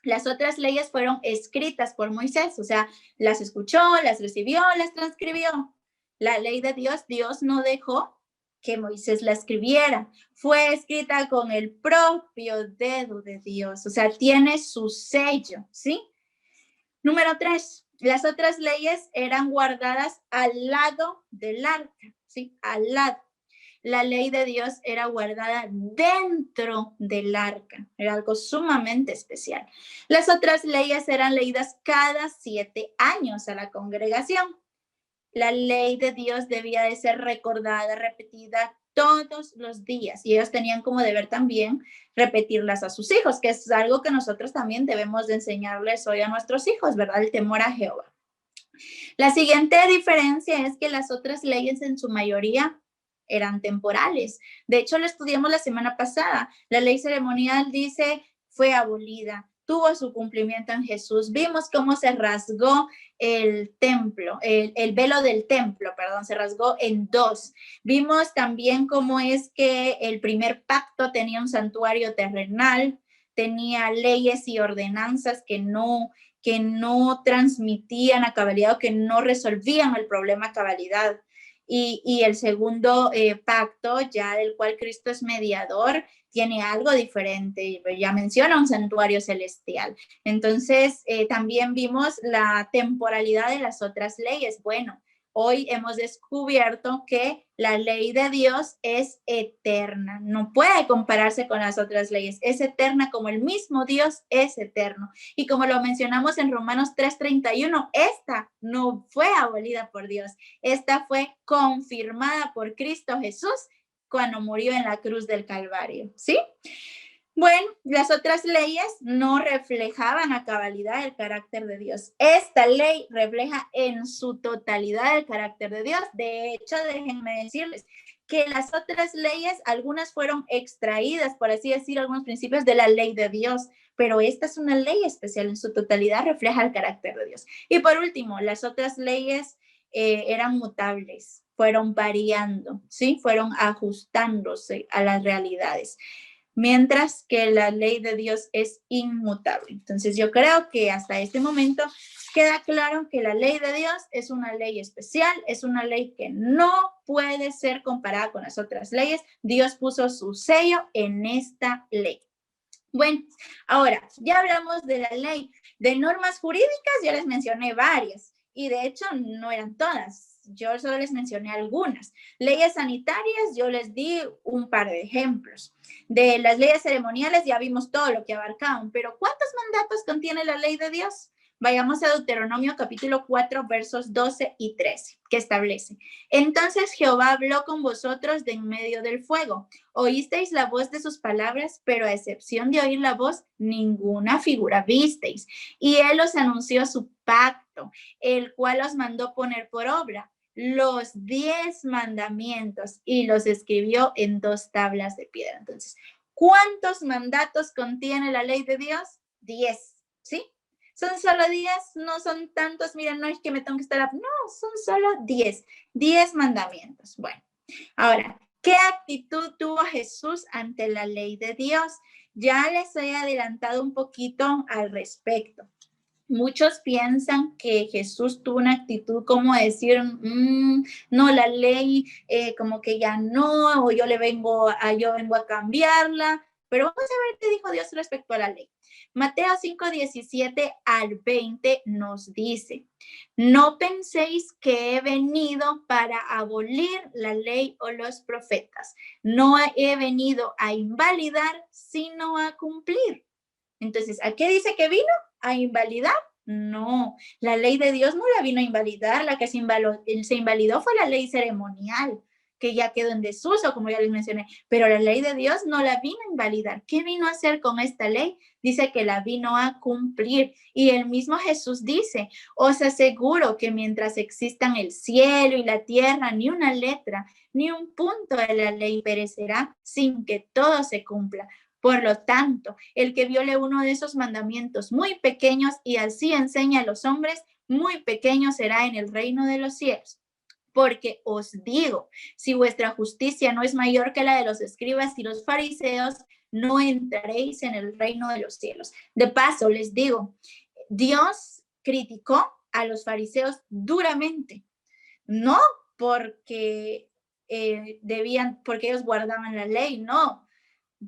las otras leyes fueron escritas por Moisés, o sea, las escuchó, las recibió, las transcribió. La ley de Dios, Dios no dejó que Moisés la escribiera. Fue escrita con el propio dedo de Dios, o sea, tiene su sello, ¿sí? Número 3, las otras leyes eran guardadas al lado del arca, ¿sí? Al lado. La ley de Dios era guardada dentro del arca. Era algo sumamente especial. Las otras leyes eran leídas cada 7 años a la congregación. La ley de Dios debía de ser recordada, repetida todos los días. Y ellos tenían como deber también repetirlas a sus hijos, que es algo que nosotros también debemos de enseñarles hoy a nuestros hijos, ¿verdad? El temor a Jehová. La siguiente diferencia es que las otras leyes en su mayoría eran temporales. De hecho, lo estudiamos la semana pasada. La ley ceremonial dice fue abolida, tuvo su cumplimiento en Jesús. Vimos cómo se rasgó el templo, el velo del templo, perdón, se rasgó en dos. Vimos también cómo es que el primer pacto tenía un santuario terrenal, tenía leyes y ordenanzas que no transmitían a cabalidad o que no resolvían el problema a cabalidad. Y el segundo pacto, ya del cual Cristo es mediador, tiene algo diferente, ya menciona un santuario celestial. Entonces, también vimos la temporalidad de las otras leyes. Bueno, hoy hemos descubierto que la ley de Dios es eterna, no puede compararse con las otras leyes, es eterna como el mismo Dios es eterno. Y como lo mencionamos en Romanos 3:31, esta no fue abolida por Dios, esta fue confirmada por Cristo Jesús cuando murió en la cruz del Calvario, ¿sí? Bueno, las otras leyes no reflejaban a cabalidad el carácter de Dios. Esta ley refleja en su totalidad el carácter de Dios. De hecho, déjenme decirles que las otras leyes, algunas fueron extraídas, por así decir, algunos principios de la ley de Dios, pero esta es una ley especial, en su totalidad refleja el carácter de Dios. Y por último, las otras leyes eran mutables, fueron variando, ¿sí? Fueron ajustándose a las realidades, mientras que la ley de Dios es inmutable. Entonces yo creo que hasta este momento queda claro que la ley de Dios es una ley especial, es una ley que no puede ser comparada con las otras leyes. Dios puso su sello en esta ley. Bueno, ahora ya hablamos de la ley. De normas jurídicas ya les mencioné varias y de hecho no eran todas. Yo solo les mencioné algunas. Leyes sanitarias, yo les di un par de ejemplos. De las leyes ceremoniales ya vimos todo lo que abarcaban, pero ¿cuántos mandatos contiene la ley de Dios? Vayamos a Deuteronomio capítulo 4, versos 12 y 13, que establece: entonces Jehová habló con vosotros de en medio del fuego. Oísteis la voz de sus palabras, pero a excepción de oír la voz, ninguna figura visteis. Y él os anunció su pacto, el cual os mandó poner por obra los 10 mandamientos y los escribió en 2 tablas de piedra. Entonces, ¿cuántos mandatos contiene la ley de Dios? 10, ¿sí? Son solo 10, no son tantos, mira, no es que me tengo que estar, no, son solo 10 mandamientos. Bueno, ahora, ¿qué actitud tuvo Jesús ante la ley de Dios? Ya les he adelantado un poquito al respecto. Muchos piensan que Jesús tuvo una actitud como decir, no, la ley como que ya no, o yo vengo a cambiarla. Pero vamos a ver qué dijo Dios respecto a la ley. Mateo 5, 17 al 20 nos dice: no penséis que he venido para abolir la ley o los profetas. No he venido a invalidar, sino a cumplir. Entonces, ¿a qué dice que vino? ¿A invalidar? No, la ley de Dios no la vino a invalidar, la que se invalidó fue la ley ceremonial, que ya quedó en desuso, como ya les mencioné, pero la ley de Dios no la vino a invalidar. ¿Qué vino a hacer con esta ley? Dice que la vino a cumplir. Y el mismo Jesús dice: os aseguro que mientras existan el cielo y la tierra, ni una letra, ni un punto de la ley perecerá sin que todo se cumpla. Por lo tanto, el que viole uno de esos mandamientos muy pequeños y así enseña a los hombres, muy pequeño será en el reino de los cielos. Porque os digo, si vuestra justicia no es mayor que la de los escribas y los fariseos, no entraréis en el reino de los cielos. De paso, les digo, Dios criticó a los fariseos duramente, no porque porque ellos guardaban la ley, no,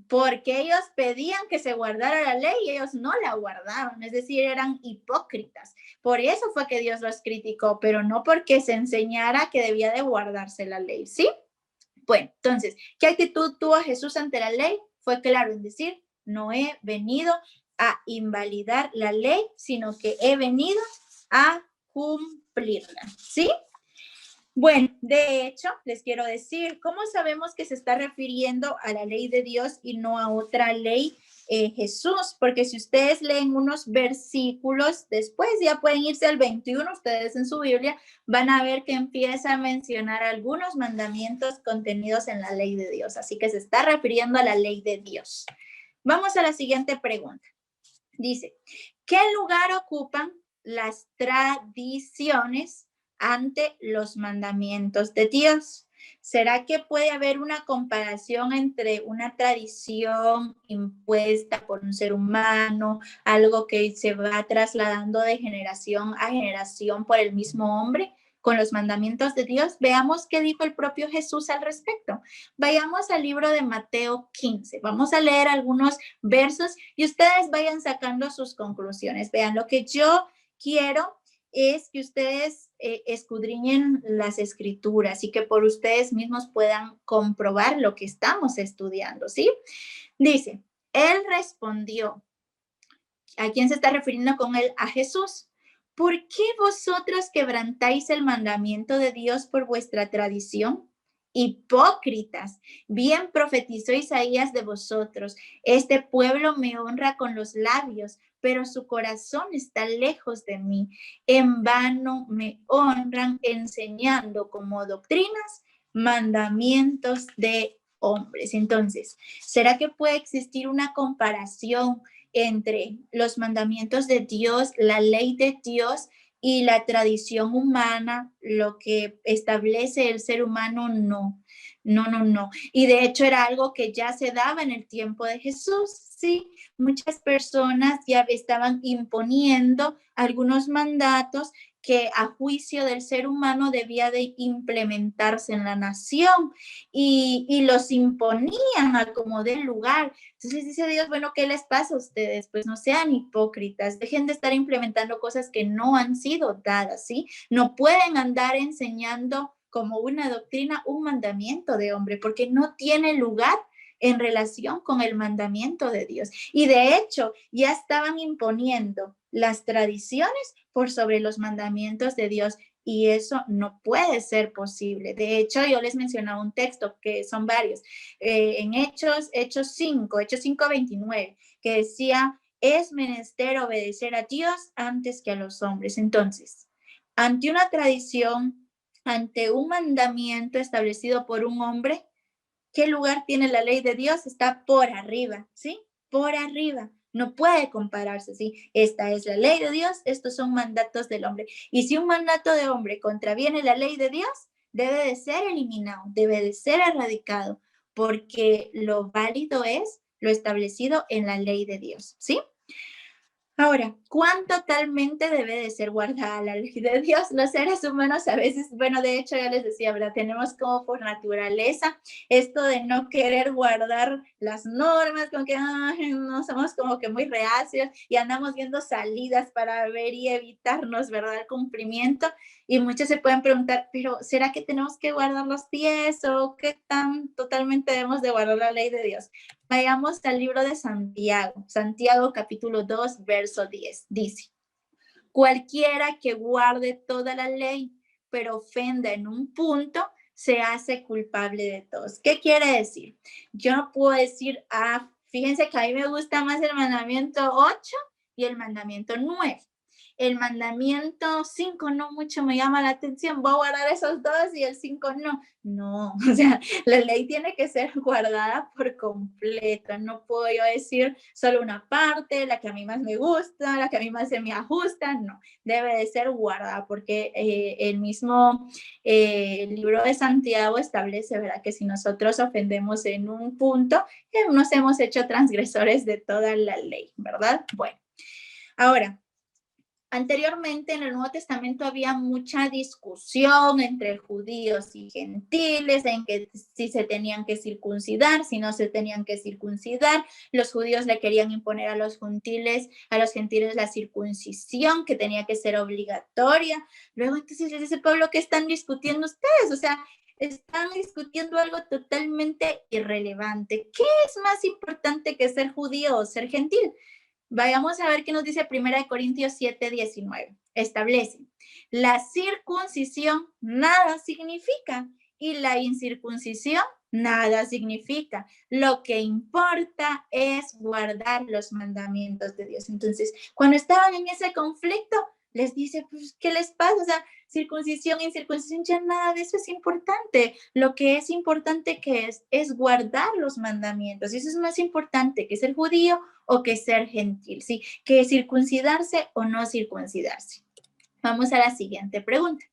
porque ellos pedían que se guardara la ley y ellos no la guardaban, es decir, eran hipócritas. Por eso fue que Dios los criticó, pero no porque se enseñara que debía de guardarse la ley, ¿sí? Bueno, entonces, ¿qué actitud tuvo Jesús ante la ley? Fue claro en decir: no he venido a invalidar la ley, sino que he venido a cumplirla, ¿sí? Bueno, de hecho, les quiero decir, ¿cómo sabemos que se está refiriendo a la ley de Dios y no a otra ley, Jesús? Porque si ustedes leen unos versículos después, ya pueden irse al 21, ustedes en su Biblia van a ver que empieza a mencionar algunos mandamientos contenidos en la ley de Dios. Así que se está refiriendo a la ley de Dios. Vamos a la siguiente pregunta. Dice, ¿qué lugar ocupan las tradiciones ante los mandamientos de Dios? ¿Será que puede haber una comparación entre una tradición impuesta por un ser humano, algo que se va trasladando de generación a generación por el mismo hombre, con los mandamientos de Dios? Veamos qué dijo el propio Jesús al respecto. Vayamos al libro de Mateo 15. Vamos a leer algunos versos y ustedes vayan sacando sus conclusiones. Vean, lo que yo quiero es que ustedes escudriñen las escrituras y que por ustedes mismos puedan comprobar lo que estamos estudiando, ¿sí? Dice, él respondió. ¿A quién se está refiriendo con él? A Jesús. ¿Por qué vosotros quebrantáis el mandamiento de Dios por vuestra tradición? Hipócritas, bien profetizó Isaías de vosotros. Este pueblo me honra con los labios, pero su corazón está lejos de mí. En vano me honran enseñando como doctrinas mandamientos de hombres. Entonces, ¿será que puede existir una comparación entre los mandamientos de Dios, la ley de Dios y la tradición humana, lo que establece el ser humano? No, no, no, no. Y de hecho era algo que ya se daba en el tiempo de Jesús, sí. Muchas personas ya estaban imponiendo algunos mandatos que a juicio del ser humano debía de implementarse en la nación y los imponían a como del lugar. Entonces les dice Dios, bueno, ¿qué les pasa a ustedes? Pues no sean hipócritas, dejen de estar implementando cosas que no han sido dadas, ¿sí? No pueden andar enseñando como una doctrina, un mandamiento de hombre, porque no tiene lugar en relación con el mandamiento de Dios. Y de hecho, ya estaban imponiendo las tradiciones por sobre los mandamientos de Dios y eso no puede ser posible. De hecho, yo les mencionaba un texto que son varios, en Hechos 5, Hechos 5:29, que decía, es menester obedecer a Dios antes que a los hombres. Entonces, ante una tradición, ante un mandamiento establecido por un hombre, ¿qué lugar tiene la ley de Dios? Está por arriba, ¿sí? Por arriba. No puede compararse, ¿sí? Esta es la ley de Dios, estos son mandatos del hombre. Y si un mandato de hombre contraviene la ley de Dios, debe de ser eliminado, debe de ser erradicado, porque lo válido es lo establecido en la ley de Dios, ¿sí? Ahora, ¿cuán totalmente debe de ser guardada la ley de Dios? Los seres humanos a veces, bueno, de hecho ya les decía, ¿verdad? Tenemos como por naturaleza esto de no querer guardar las normas, como que ay, no somos como que muy reacios y andamos viendo salidas para ver y evitarnos, ¿verdad? El cumplimiento. Y muchos se pueden preguntar, pero ¿será que tenemos que guardar los pies o qué tan totalmente debemos de guardar la ley de Dios? Vayamos al libro de Santiago, Santiago capítulo 2, verso 10. Dice, cualquiera que guarde toda la ley, pero ofenda en un punto, se hace culpable de todos. ¿Qué quiere decir? Yo no puedo decir, fíjense que a mí me gusta más el mandamiento 8 y el mandamiento 9. El mandamiento 5 no mucho me llama la atención, voy a guardar esos dos y el 5 no. No, o sea, la ley tiene que ser guardada por completo. No puedo yo decir solo una parte, la que a mí más me gusta, la que a mí más se me ajusta. No, debe de ser guardada porque el mismo libro de Santiago establece, ¿verdad? Que si nosotros ofendemos en un punto, nos hemos hecho transgresores de toda la ley, ¿verdad? Bueno, ahora, anteriormente en el Nuevo Testamento había mucha discusión entre judíos y gentiles en que si se tenían que circuncidar, si no se tenían que circuncidar. Los judíos le querían imponer a los gentiles la circuncisión, que tenía que ser obligatoria. Luego entonces les dice Pablo, ¿qué están discutiendo ustedes? O sea, están discutiendo algo totalmente irrelevante. ¿Qué es más importante que ser judío o ser gentil? Vayamos a ver qué nos dice 1 Corintios 7:19. Establece, la circuncisión nada significa y la incircuncisión nada significa. Lo que importa es guardar los mandamientos de Dios. Entonces, cuando estaban en ese conflicto, les dice, pues, ¿qué les pasa? O sea, circuncisión, incircuncisión, ya nada de eso es importante. Lo que es importante que es guardar los mandamientos. Y eso es más importante que ser judío o que ser gentil, ¿sí? Que circuncidarse o no circuncidarse. Vamos a la siguiente pregunta.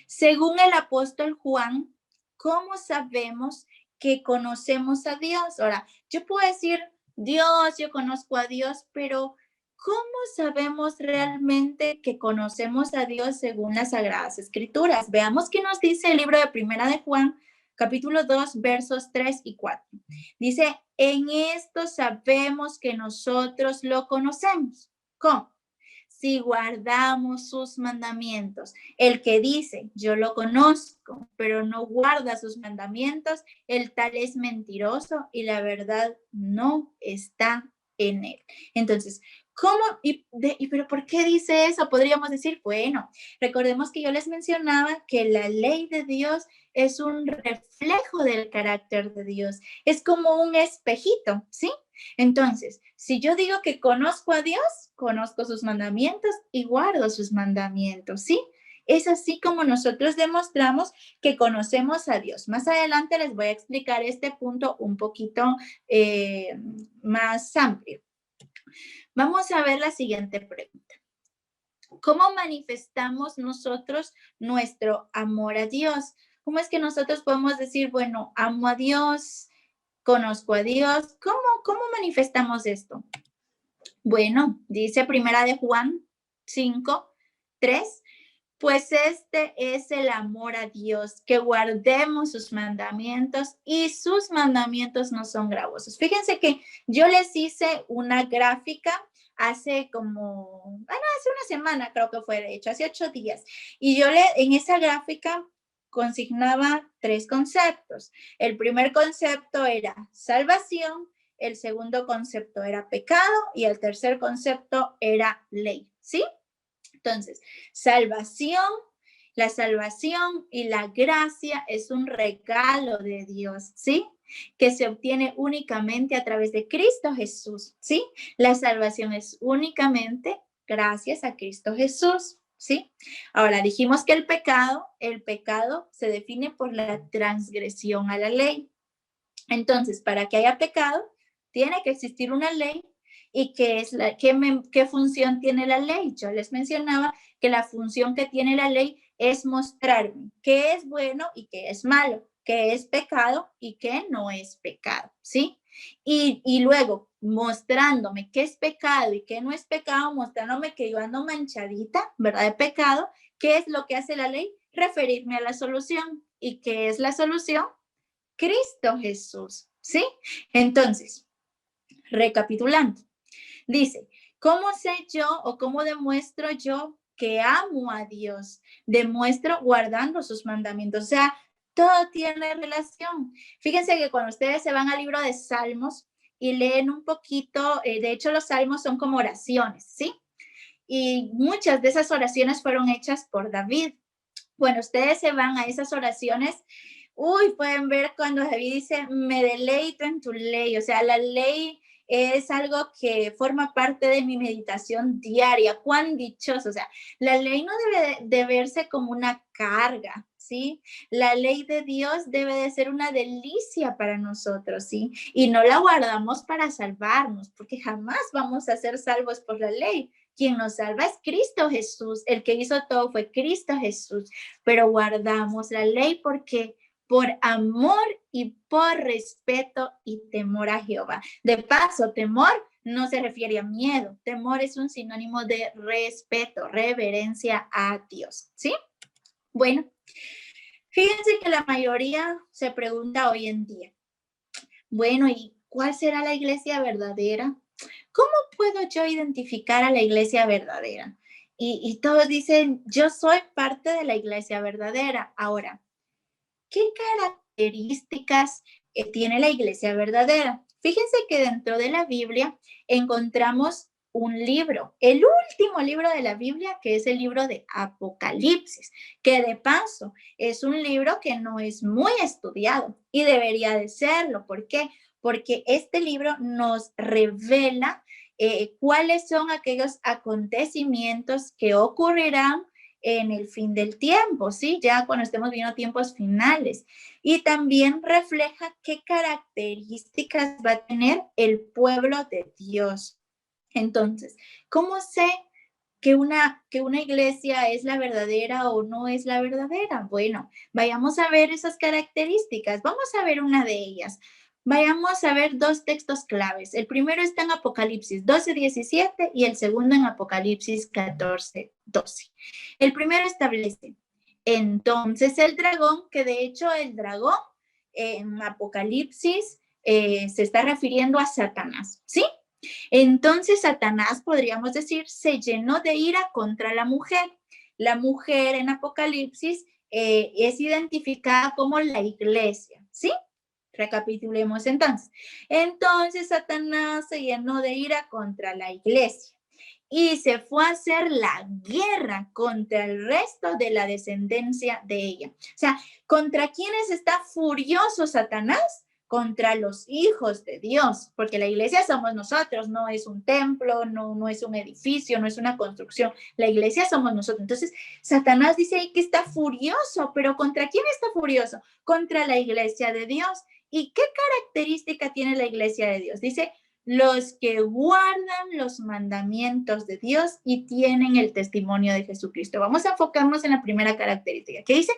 Según el apóstol Juan, ¿cómo sabemos que conocemos a Dios? Ahora, yo puedo decir, Dios, yo conozco a Dios, pero ¿cómo sabemos realmente que conocemos a Dios según las Sagradas Escrituras? Veamos qué nos dice el libro de Primera de Juan, capítulo 2, versos 3 y 4. Dice, en esto sabemos que nosotros lo conocemos. ¿Cómo? Si guardamos sus mandamientos. El que dice, yo lo conozco, pero no guarda sus mandamientos, el tal es mentiroso y la verdad no está en él. Entonces, ¿cómo? ¿Pero por qué dice eso? Podríamos decir, bueno, recordemos que yo les mencionaba que la ley de Dios es un reflejo del carácter de Dios. Es como un espejito, ¿sí? Entonces, si yo digo que conozco a Dios, conozco sus mandamientos y guardo sus mandamientos, ¿sí? Es así como nosotros demostramos que conocemos a Dios. Más adelante les voy a explicar este punto un poquito más amplio. Vamos a ver la siguiente pregunta. ¿Cómo manifestamos nosotros nuestro amor a Dios? ¿Cómo es que nosotros podemos decir, bueno, amo a Dios, conozco a Dios? ¿Cómo manifestamos esto? Bueno, dice Primera de Juan 5, 3. Pues este es el amor a Dios, que guardemos sus mandamientos y sus mandamientos no son gravosos. Fíjense que yo les hice una gráfica hace hace una semana creo que fue, de hecho, hace 8 días. Y yo en esa gráfica consignaba 3 conceptos. El primer concepto era salvación, el segundo concepto era pecado y el tercer concepto era ley, ¿sí? Entonces, la salvación y la gracia es un regalo de Dios, ¿sí? Que se obtiene únicamente a través de Cristo Jesús, ¿sí? La salvación es únicamente gracias a Cristo Jesús, ¿sí? Ahora, dijimos que el pecado se define por la transgresión a la ley. Entonces, para que haya pecado, tiene que existir una ley. ¿Y qué función tiene la ley? Yo les mencionaba que la función que tiene la ley es mostrarme qué es bueno y qué es malo, qué es pecado y qué no es pecado, ¿sí? Y luego mostrándome qué es pecado y qué no es pecado, mostrándome que yo ando manchadita, ¿verdad? De pecado, ¿qué es lo que hace la ley? Referirme a la solución. ¿Y qué es la solución? Cristo Jesús, ¿sí? Entonces, recapitulando, dice, ¿cómo sé yo o cómo demuestro yo que amo a Dios? Demuestro guardando sus mandamientos. O sea, todo tiene relación. Fíjense que cuando ustedes se van al libro de Salmos y leen un poquito, de hecho los salmos son como oraciones, ¿sí? Y muchas de esas oraciones fueron hechas por David. Bueno, ustedes se van a esas oraciones. Pueden ver cuando David dice, me deleito en tu ley. O sea, la ley es algo que forma parte de mi meditación diaria. Cuán dichoso. O sea, la ley no debe de verse como una carga, ¿sí? La ley de Dios debe de ser una delicia para nosotros, ¿sí? Y no la guardamos para salvarnos, porque jamás vamos a ser salvos por la ley. Quien nos salva es Cristo Jesús. El que hizo todo fue Cristo Jesús. Pero guardamos la ley porque por amor y por respeto y temor a Jehová. De paso, temor no se refiere a miedo. Temor es un sinónimo de respeto, reverencia a Dios, ¿sí? Bueno, fíjense que la mayoría se pregunta hoy en día, bueno, ¿y cuál será la iglesia verdadera? ¿Cómo puedo yo identificar a la iglesia verdadera? Y todos dicen, yo soy parte de la iglesia verdadera. Ahora, ¿qué características tiene la iglesia verdadera? Fíjense que dentro de la Biblia encontramos un libro, el último libro de la Biblia, que es el libro de Apocalipsis, que de paso es un libro que no es muy estudiado y debería de serlo. ¿Por qué? Porque este libro nos revela cuáles son aquellos acontecimientos que ocurrirán en el fin del tiempo, ¿sí? Ya cuando estemos viendo tiempos finales. Y también refleja qué características va a tener el pueblo de Dios. Entonces, ¿cómo sé que una iglesia es la verdadera o no es la verdadera? Bueno, vayamos a ver esas características. Vamos a ver una de ellas. Vayamos a ver 2 textos claves. El primero está en Apocalipsis 12:17 y el segundo en Apocalipsis 14:12. El primero establece, entonces el dragón, que de hecho el dragón en Apocalipsis se está refiriendo a Satanás, ¿sí? Entonces Satanás, podríamos decir, se llenó de ira contra la mujer. La mujer en Apocalipsis es identificada como la iglesia, ¿sí? Recapitulemos entonces. Entonces Satanás se llenó de ira contra la iglesia y se fue a hacer la guerra contra el resto de la descendencia de ella. O sea, ¿contra quiénes está furioso Satanás? Contra los hijos de Dios, porque la iglesia somos nosotros, no es un templo, no es un edificio, no es una construcción, la iglesia somos nosotros. Entonces, Satanás dice ahí que está furioso, pero ¿contra quién está furioso? Contra la iglesia de Dios. ¿Y qué característica tiene la iglesia de Dios? Dice, los que guardan los mandamientos de Dios y tienen el testimonio de Jesucristo. Vamos a enfocarnos en la primera característica, que dice,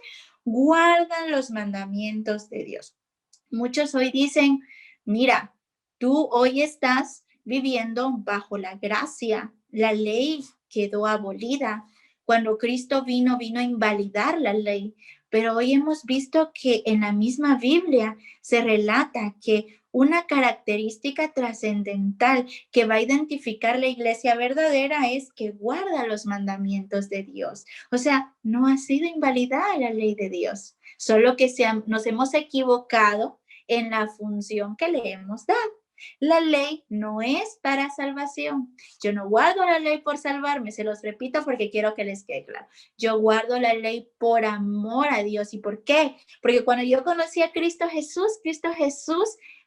guardan los mandamientos de Dios. Muchos hoy dicen, mira, tú hoy estás viviendo bajo la gracia, la ley quedó abolida. Cuando Cristo vino a invalidar la ley. Pero hoy hemos visto que en la misma Biblia se relata que una característica trascendental que va a identificar la iglesia verdadera es que guarda los mandamientos de Dios. O sea, no ha sido invalidada la ley de Dios, solo que nos hemos equivocado en la función que le hemos dado. La ley no es para salvación. Yo no guardo la ley por salvarme, se los repito porque quiero que les quede claro. Yo guardo la ley por amor a Dios. ¿Y por qué? Porque cuando yo conocí a Cristo Jesús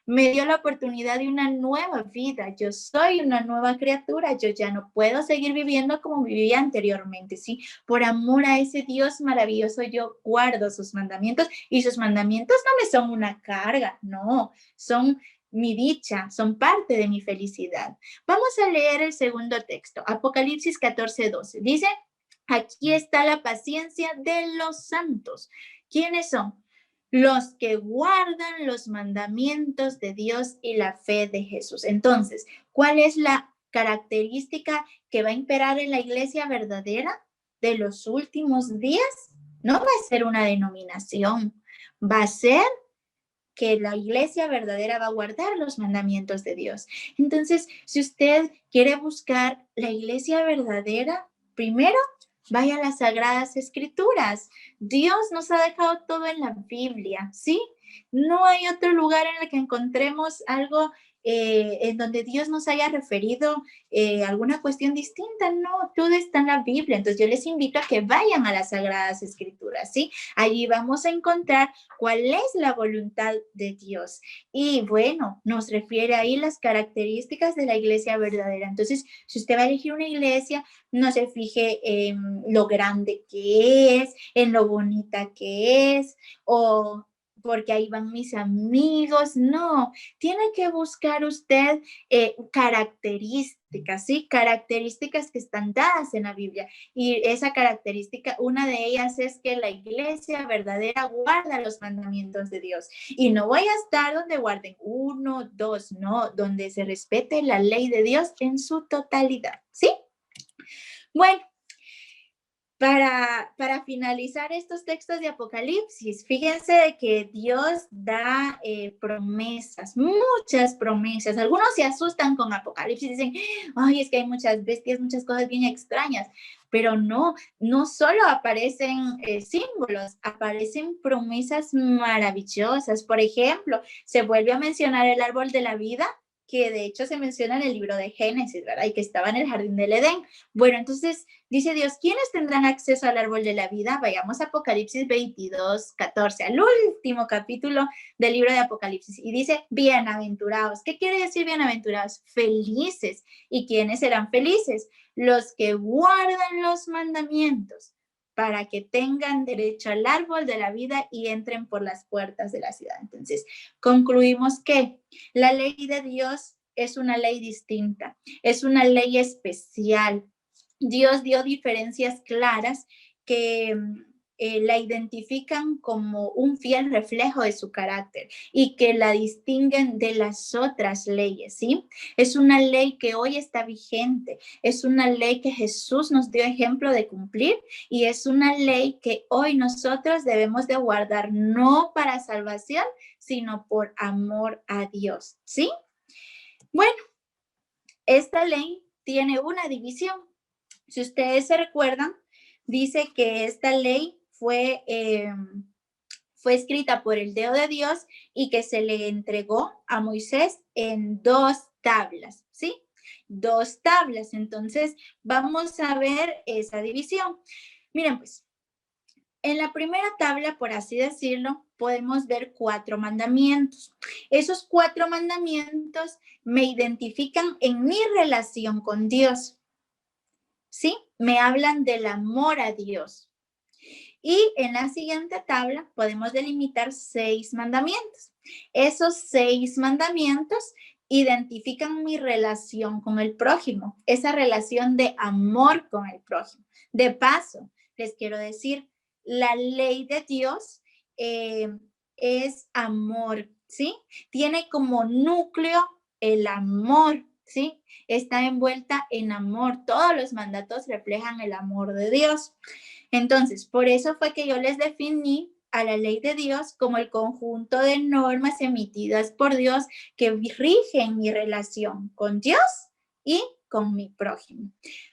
me dio la oportunidad de una nueva vida. Yo soy una nueva criatura. Yo ya no puedo seguir viviendo como vivía anteriormente, ¿sí? Por amor a ese Dios maravilloso, yo guardo sus mandamientos y sus mandamientos no me son una carga, no, son mi dicha, son parte de mi felicidad. Vamos a leer el segundo texto, Apocalipsis 14:12. Dice, aquí está la paciencia de los santos. ¿Quiénes son? Los que guardan los mandamientos de Dios y la fe de Jesús. Entonces, ¿cuál es la característica que va a imperar en la iglesia verdadera de los últimos días? No va a ser una denominación, va a ser que la iglesia verdadera va a guardar los mandamientos de Dios. Entonces, si usted quiere buscar la iglesia verdadera, primero vaya a las Sagradas Escrituras. Dios nos ha dejado todo en la Biblia, ¿sí? No hay otro lugar en el que encontremos algo en donde Dios nos haya referido alguna cuestión distinta. No, todo está en la Biblia. Entonces yo les invito a que vayan a las Sagradas Escrituras, ¿sí? Allí vamos a encontrar cuál es la voluntad de Dios. Y bueno, nos refiere ahí las características de la iglesia verdadera. Entonces, si usted va a elegir una iglesia, no se fije en lo grande que es, en lo bonita que es, o porque ahí van mis amigos. No, tiene que buscar usted características, ¿sí? Características que están dadas en la Biblia. Y esa característica, una de ellas es que la iglesia verdadera guarda los mandamientos de Dios. Y no voy a estar donde guarden uno, dos, no, donde se respete la ley de Dios en su totalidad, ¿sí? Bueno, para finalizar estos textos de Apocalipsis, fíjense de que Dios da promesas, muchas promesas. Algunos se asustan con Apocalipsis, dicen, ay, es que hay muchas bestias, muchas cosas bien extrañas. Pero no, no solo aparecen símbolos, aparecen promesas maravillosas. Por ejemplo, se vuelve a mencionar el árbol de la vida, que de hecho se menciona en el libro de Génesis, ¿verdad? Y que estaba en el jardín del Edén. Bueno, entonces dice Dios, ¿quiénes tendrán acceso al árbol de la vida? Vayamos a Apocalipsis 22:14, al último capítulo del libro de Apocalipsis. Y dice, bienaventurados. ¿Qué quiere decir bienaventurados? Felices. ¿Y quiénes serán felices? Los que guardan los mandamientos para que tengan derecho al árbol de la vida y entren por las puertas de la ciudad. Entonces, concluimos que la ley de Dios es una ley distinta, es una ley especial. Dios dio diferencias claras que la identifican como un fiel reflejo de su carácter y que la distinguen de las otras leyes, ¿sí? Es una ley que hoy está vigente, es una ley que Jesús nos dio ejemplo de cumplir y es una ley que hoy nosotros debemos de guardar no para salvación, sino por amor a Dios, ¿sí? Bueno, esta ley tiene una división. Si ustedes se recuerdan, dice que esta ley fue escrita por el dedo de Dios y que se le entregó a Moisés en 2 tablas, ¿sí? 2 tablas. Entonces, vamos a ver esa división. Miren, pues, en la primera tabla, por así decirlo, podemos ver 4 mandamientos. Esos 4 mandamientos me identifican en mi relación con Dios. ¿Sí? Me hablan del amor a Dios. Y en la siguiente tabla podemos delimitar 6 mandamientos. Esos 6 mandamientos identifican mi relación con el prójimo, esa relación de amor con el prójimo. De paso, les quiero decir, la ley de Dios es amor, ¿sí? Tiene como núcleo el amor. ¿sí? Está envuelta en amor. Todos los mandatos reflejan el amor de Dios. Entonces, por eso fue que yo les definí a la ley de Dios como el conjunto de normas emitidas por Dios que rigen mi relación con Dios y con mi prójimo.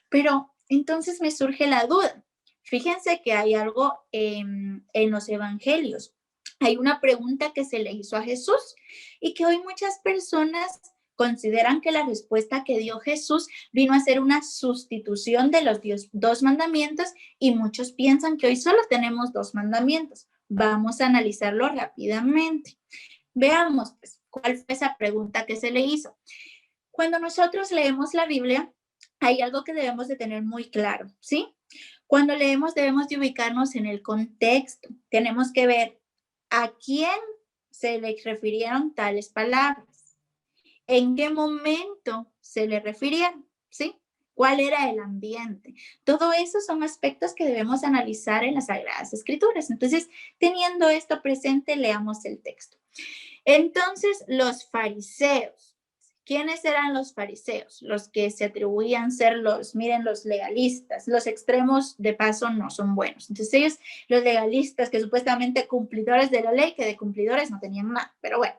Pero entonces me surge la duda. Fíjense que hay algo en los evangelios. Hay una pregunta que se le hizo a Jesús y que hoy muchas personas consideran que la respuesta que dio Jesús vino a ser una sustitución de los dos mandamientos y muchos piensan que hoy solo tenemos dos mandamientos. Vamos a analizarlo rápidamente. Veamos, pues, cuál fue esa pregunta que se le hizo. Cuando nosotros leemos la Biblia, hay algo que debemos de tener muy claro, ¿sí? Cuando leemos debemos de ubicarnos en el contexto. Tenemos que ver a quién se le refirieron tales palabras, en qué momento se le refirieron, ¿sí? ¿Cuál era el ambiente? Todo eso son aspectos que debemos analizar en las Sagradas Escrituras. Entonces, teniendo esto presente, leamos el texto. Entonces, los fariseos. ¿Quiénes eran los fariseos? Los que se atribuían ser los legalistas. Los extremos, de paso, no son buenos. Entonces ellos, los legalistas, que supuestamente cumplidores de la ley, que de cumplidores no tenían nada, pero bueno.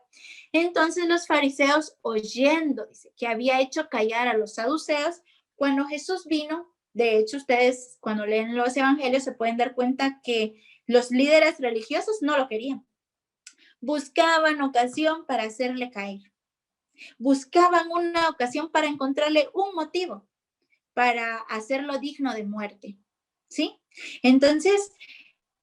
Entonces los fariseos, oyendo, dice, que había hecho callar a los saduceos, cuando Jesús vino, de hecho, ustedes cuando leen los evangelios se pueden dar cuenta que los líderes religiosos no lo querían. Buscaban ocasión para hacerle caer. Buscaban una ocasión para encontrarle un motivo para hacerlo digno de muerte, ¿sí? Entonces,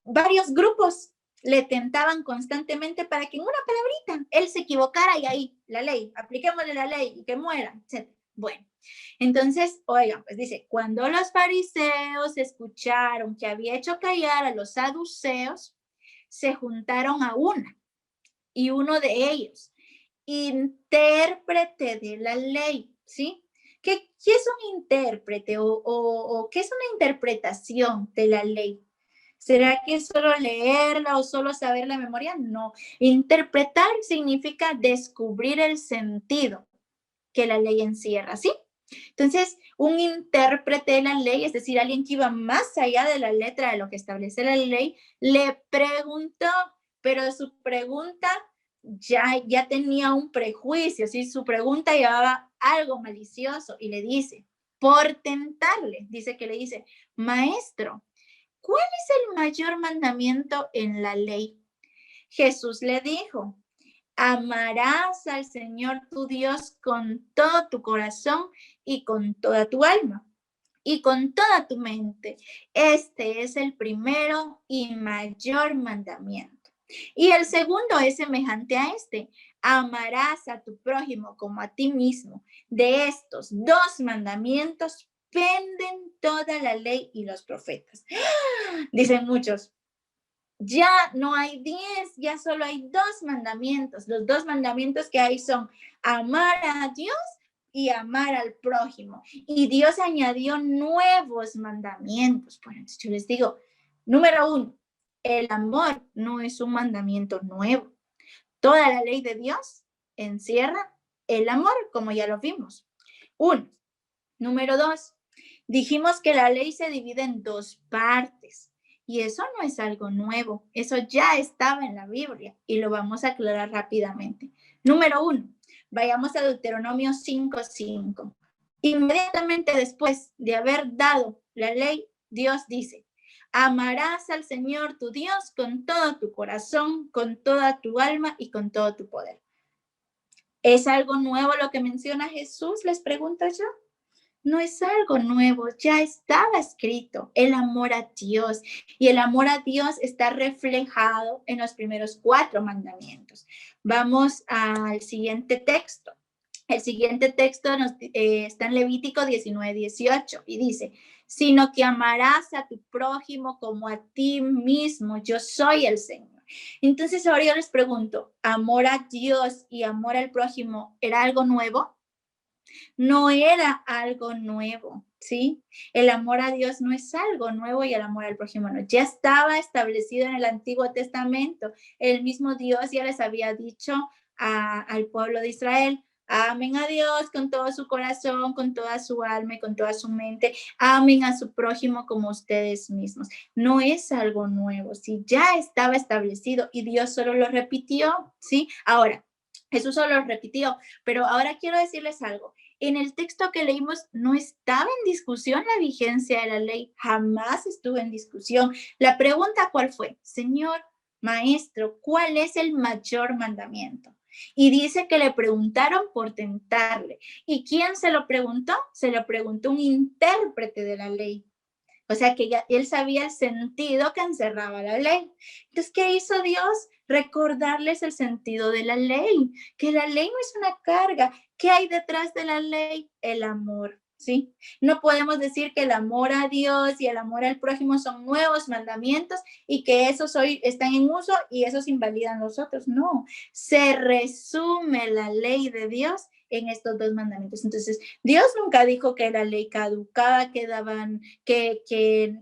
varios grupos le tentaban constantemente para que en una palabrita él se equivocara y ahí, la ley, apliquémosle la ley y que muera, etc. Bueno, entonces, oigan, pues dice, cuando los fariseos escucharon que había hecho callar a los saduceos, se juntaron a una y uno de ellos, intérprete de la ley, ¿sí? ¿Qué es un intérprete o qué es una interpretación de la ley? ¿Será que es solo leerla o solo saber la memoria? No. Interpretar significa descubrir el sentido que la ley encierra, ¿sí? Entonces, un intérprete de la ley, es decir, alguien que iba más allá de la letra de lo que establece la ley, le preguntó, pero su pregunta ya tenía un prejuicio, ¿sí? Su pregunta llevaba algo malicioso y le dice, por tentarle, dice que le dice, maestro, ¿cuál es el mayor mandamiento en la ley? Jesús le dijo, amarás al Señor tu Dios con todo tu corazón y con toda tu alma y con toda tu mente. Este es el primero y mayor mandamiento. Y el segundo es semejante a este. Amarás a tu prójimo como a ti mismo. De estos dos mandamientos penden toda la ley y los profetas. Dicen muchos, ya no hay 10, ya solo hay 2 mandamientos. Los 2 mandamientos que hay son amar a Dios y amar al prójimo. Y Dios añadió nuevos mandamientos. Bueno, entonces yo les digo, número 1, el amor no es un mandamiento nuevo. Toda la ley de Dios encierra el amor, como ya lo vimos. 1. Número 2, dijimos que la ley se divide en 2 partes. Y eso no es algo nuevo, eso ya estaba en la Biblia y lo vamos a aclarar rápidamente. Número 1, vayamos a Deuteronomio 5:5. Inmediatamente después de haber dado la ley, Dios dice, amarás al Señor tu Dios con todo tu corazón, con toda tu alma y con todo tu poder. ¿Es algo nuevo lo que menciona Jesús? Les pregunto yo. No es algo nuevo, ya estaba escrito el amor a Dios y el amor a Dios está reflejado en los primeros 4 mandamientos. Vamos al siguiente texto. El siguiente texto está en Levítico 19:18 y dice, sino que amarás a tu prójimo como a ti mismo, yo soy el Señor. Entonces ahora yo les pregunto, ¿amor a Dios y amor al prójimo era algo nuevo? No era algo nuevo, ¿sí? El amor a Dios no es algo nuevo y el amor al prójimo no. Ya estaba establecido en el Antiguo Testamento. El mismo Dios ya les había dicho al pueblo de Israel, Amen a Dios con todo su corazón, con toda su alma y con toda su mente. Amen a su prójimo como ustedes mismos. No es algo nuevo, ¿sí? Ya estaba establecido y Dios solo lo repitió, ¿sí? Ahora, Jesús solo lo repitió, pero ahora quiero decirles algo. En el texto que leímos no estaba en discusión la vigencia de la ley, jamás estuvo en discusión. La pregunta, ¿cuál fue? Señor, maestro, ¿cuál es el mayor mandamiento? Y dice que le preguntaron por tentarle. ¿Y quién se lo preguntó? Se lo preguntó un intérprete de la ley. O sea que ya él sabía el sentido que encerraba la ley. Entonces, ¿qué hizo Dios? Recordarles el sentido de la ley, que la ley no es una carga. ¿Qué hay detrás de la ley? El amor, ¿sí? No podemos decir que el amor a Dios y el amor al prójimo son nuevos mandamientos y que esos hoy están en uso y esos invalidan los otros. No, se resume la ley de Dios en estos dos mandamientos. Entonces, Dios nunca dijo que la ley caducaba, que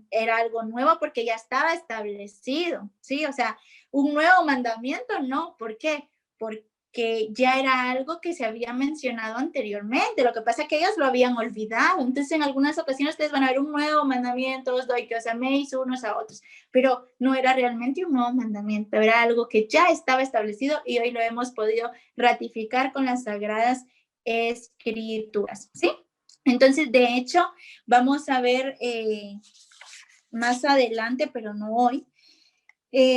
era algo nuevo porque ya estaba establecido, ¿sí? O sea, un nuevo mandamiento, no. ¿Por qué? Porque ya era algo que se había mencionado anteriormente. Lo que pasa es que ellos lo habían olvidado. Entonces, en algunas ocasiones ustedes van a ver un nuevo mandamiento, os doy que os améis unos a otros, pero no era realmente un nuevo mandamiento, era algo que ya estaba establecido y hoy lo hemos podido ratificar con las sagradas escrituras, ¿sí? Entonces, de hecho, vamos a ver más adelante, pero no hoy.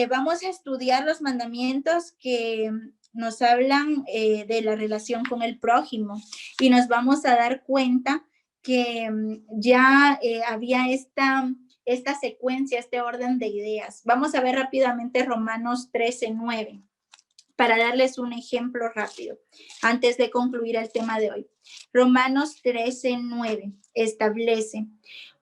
Vamos a estudiar los mandamientos que nos hablan de la relación con el prójimo y nos vamos a dar cuenta que ya había esta secuencia, este orden de ideas. Vamos a ver rápidamente Romanos 13:9 para darles un ejemplo rápido antes de concluir el tema de hoy. Romanos 13:9 establece,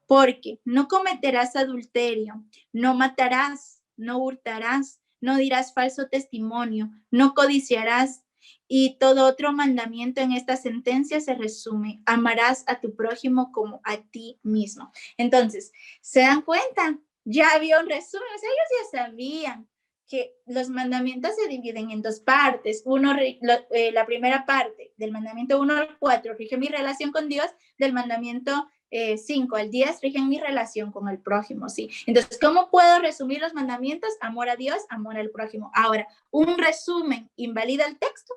porque no cometerás adulterio, no matarás, no hurtarás, no dirás falso testimonio, no codiciarás. Y todo otro mandamiento en esta sentencia se resume, amarás a tu prójimo como a ti mismo. Entonces, ¿se dan cuenta? Ya había un resumen, o sea, ellos ya sabían que los mandamientos se dividen en dos partes. La primera parte del mandamiento 1 al 4 rige mi relación con Dios, del mandamiento 5 al 10 rigen mi relación con el prójimo, ¿sí? Entonces, ¿cómo puedo resumir los mandamientos? Amor a Dios, amor al prójimo. Ahora, ¿un resumen invalida el texto?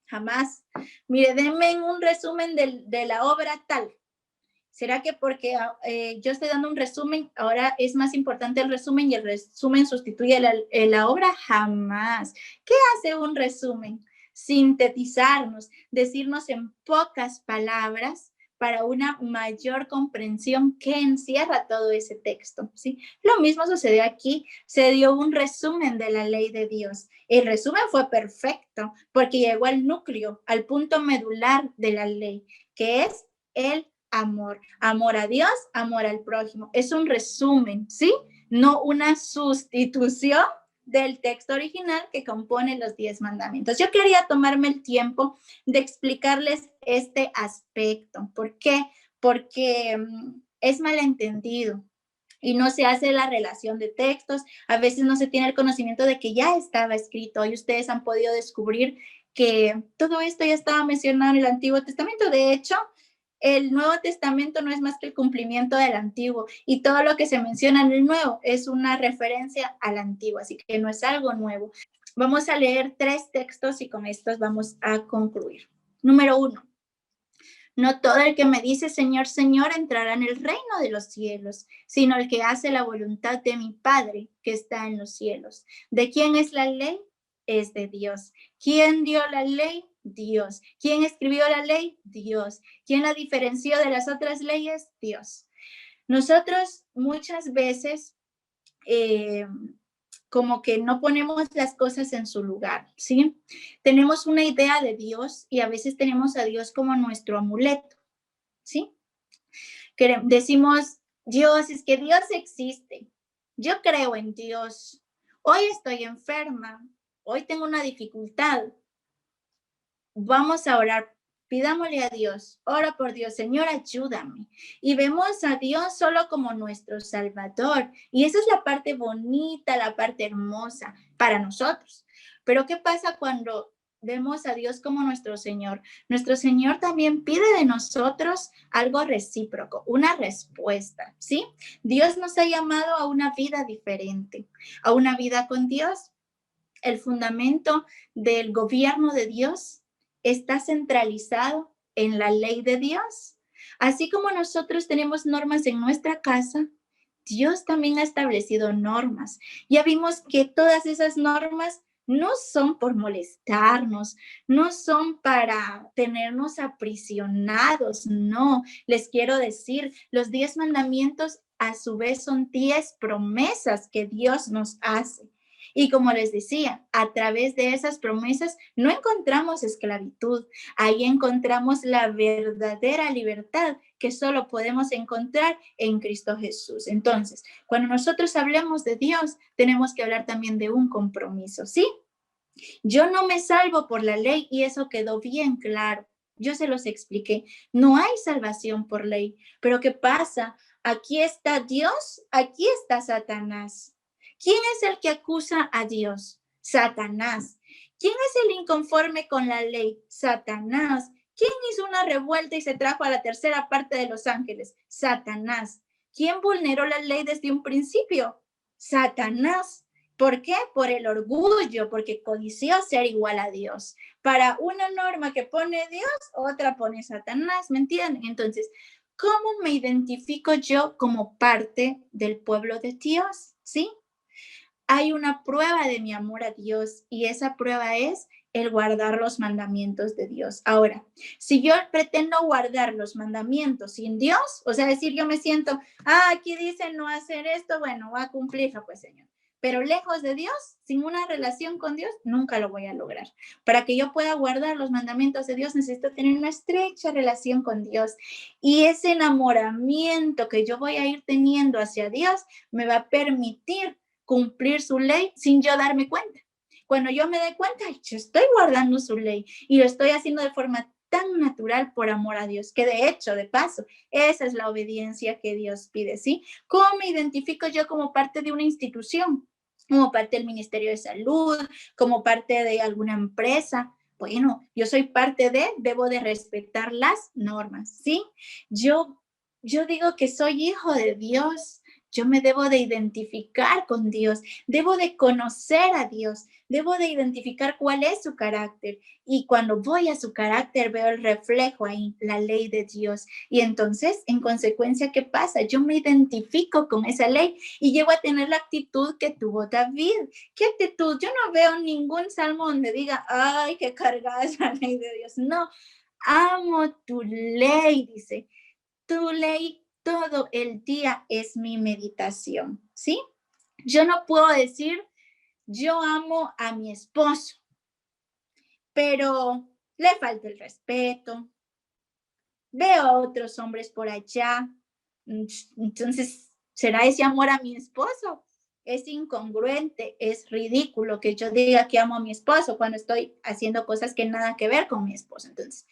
Jamás. Mire, denme un resumen de la obra tal. ¿Será que porque yo estoy dando un resumen, ahora es más importante el resumen y el resumen sustituye la obra? Jamás. ¿Qué hace un resumen? Sintetizarnos, decirnos en pocas palabras para una mayor comprensión que encierra todo ese texto, ¿sí? Lo mismo sucedió aquí, se dio un resumen de la ley de Dios. El resumen fue perfecto porque llegó al núcleo, al punto medular de la ley, que es el amor. Amor a Dios, amor al prójimo. Es un resumen, ¿sí? No una sustitución del texto original que compone los 10 mandamientos. Yo quería tomarme el tiempo de explicarles este aspecto. ¿Por qué? Porque es malentendido y no se hace la relación de textos. A veces no se tiene el conocimiento de que ya estaba escrito y ustedes han podido descubrir que todo esto ya estaba mencionado en el Antiguo Testamento. De hecho, el Nuevo Testamento no es más que el cumplimiento del Antiguo y todo lo que se menciona en el Nuevo es una referencia al Antiguo, así que no es algo nuevo. Vamos a leer 3 textos y con estos vamos a concluir. Número 1. No todo el que me dice Señor, Señor entrará en el reino de los cielos, sino el que hace la voluntad de mi Padre que está en los cielos. ¿De quién es la ley? Es de Dios. ¿Quién dio la ley? Dios. ¿Quién escribió la ley? Dios. ¿Quién la diferenció de las otras leyes? Dios. Nosotros muchas veces como que no ponemos las cosas en su lugar, ¿sí? Tenemos una idea de Dios y a veces tenemos a Dios como nuestro amuleto, ¿sí? Decimos, Dios, es que Dios existe. Yo creo en Dios. Hoy estoy enferma. Hoy tengo una dificultad. Vamos a orar. Pidámosle a Dios, ora por Dios, Señor, ayúdame. Y vemos a Dios solo como nuestro Salvador. Y esa es la parte bonita, la parte hermosa para nosotros. Pero ¿qué pasa cuando vemos a Dios como nuestro Señor, nuestro Señor también pide de nosotros algo recíproco, una respuesta, ¿sí? Dios nos ha llamado a una vida diferente, a una vida con Dios. El fundamento del gobierno de Dios está centralizado en la ley de Dios. Así como nosotros tenemos normas en nuestra casa, Dios también ha establecido normas. Ya vimos que todas esas normas no son por molestarnos, no son para tenernos aprisionados, no. Les quiero decir, los 10 mandamientos a su vez son 10 promesas que Dios nos hace. Y como les decía, a través de esas promesas no encontramos esclavitud, ahí encontramos la verdadera libertad que solo podemos encontrar en Cristo Jesús. Entonces, cuando nosotros hablemos de Dios, tenemos que hablar también de un compromiso, ¿sí? Yo no me salvo por la ley y eso quedó bien claro. Yo se los expliqué. No hay salvación por ley. Pero ¿qué pasa? Aquí está Dios, aquí está Satanás. ¿Quién es el que acusa a Dios? Satanás. ¿Quién es el inconforme con la ley? Satanás. ¿Quién hizo una revuelta y se trajo a la tercera parte de los ángeles? Satanás. ¿Quién vulneró la ley desde un principio? Satanás. ¿Por qué? Por el orgullo, porque codició ser igual a Dios. Para una norma que pone Dios, otra pone Satanás, ¿me entienden? Entonces, ¿cómo me identifico yo como parte del pueblo de Dios? ¿Sí? Hay una prueba de mi amor a Dios y esa prueba es el guardar los mandamientos de Dios. Ahora, si yo pretendo guardar los mandamientos sin Dios, o sea, decir yo me siento, aquí dice no hacer esto, bueno, va a cumplirlo, pues Señor. Pero lejos de Dios, sin una relación con Dios, nunca lo voy a lograr. Para que yo pueda guardar los mandamientos de Dios, necesito tener una estrecha relación con Dios. Y ese enamoramiento que yo voy a ir teniendo hacia Dios me va a permitir cumplir su ley sin yo darme cuenta. Cuando yo me dé cuenta, yo estoy guardando su ley y lo estoy haciendo de forma tan natural por amor a Dios, que de hecho, de paso, esa es la obediencia que Dios pide, ¿sí? ¿Cómo me identifico yo como parte de una institución? Como parte del Ministerio de Salud, como parte de alguna empresa. Bueno, yo soy parte debo de respetar las normas, ¿sí? Yo digo que soy hijo de Dios. Yo me debo de identificar con Dios, debo de conocer a Dios, debo de identificar cuál es su carácter. Y cuando voy a su carácter veo el reflejo ahí, la ley de Dios. Y entonces, en consecuencia, ¿qué pasa? Yo me identifico con esa ley y llego a tener la actitud que tuvo David. ¿Qué actitud? Yo no veo ningún salmo donde diga, ay, qué cargada es la ley de Dios. No, amo tu ley, dice. Tu ley todo el día es mi meditación, ¿sí? Yo no puedo decir, yo amo a mi esposo, pero le falta el respeto, veo a otros hombres por allá, entonces, ¿será ese amor a mi esposo? Es incongruente, es ridículo que yo diga que amo a mi esposo cuando estoy haciendo cosas que nada que ver con mi esposo. Entonces,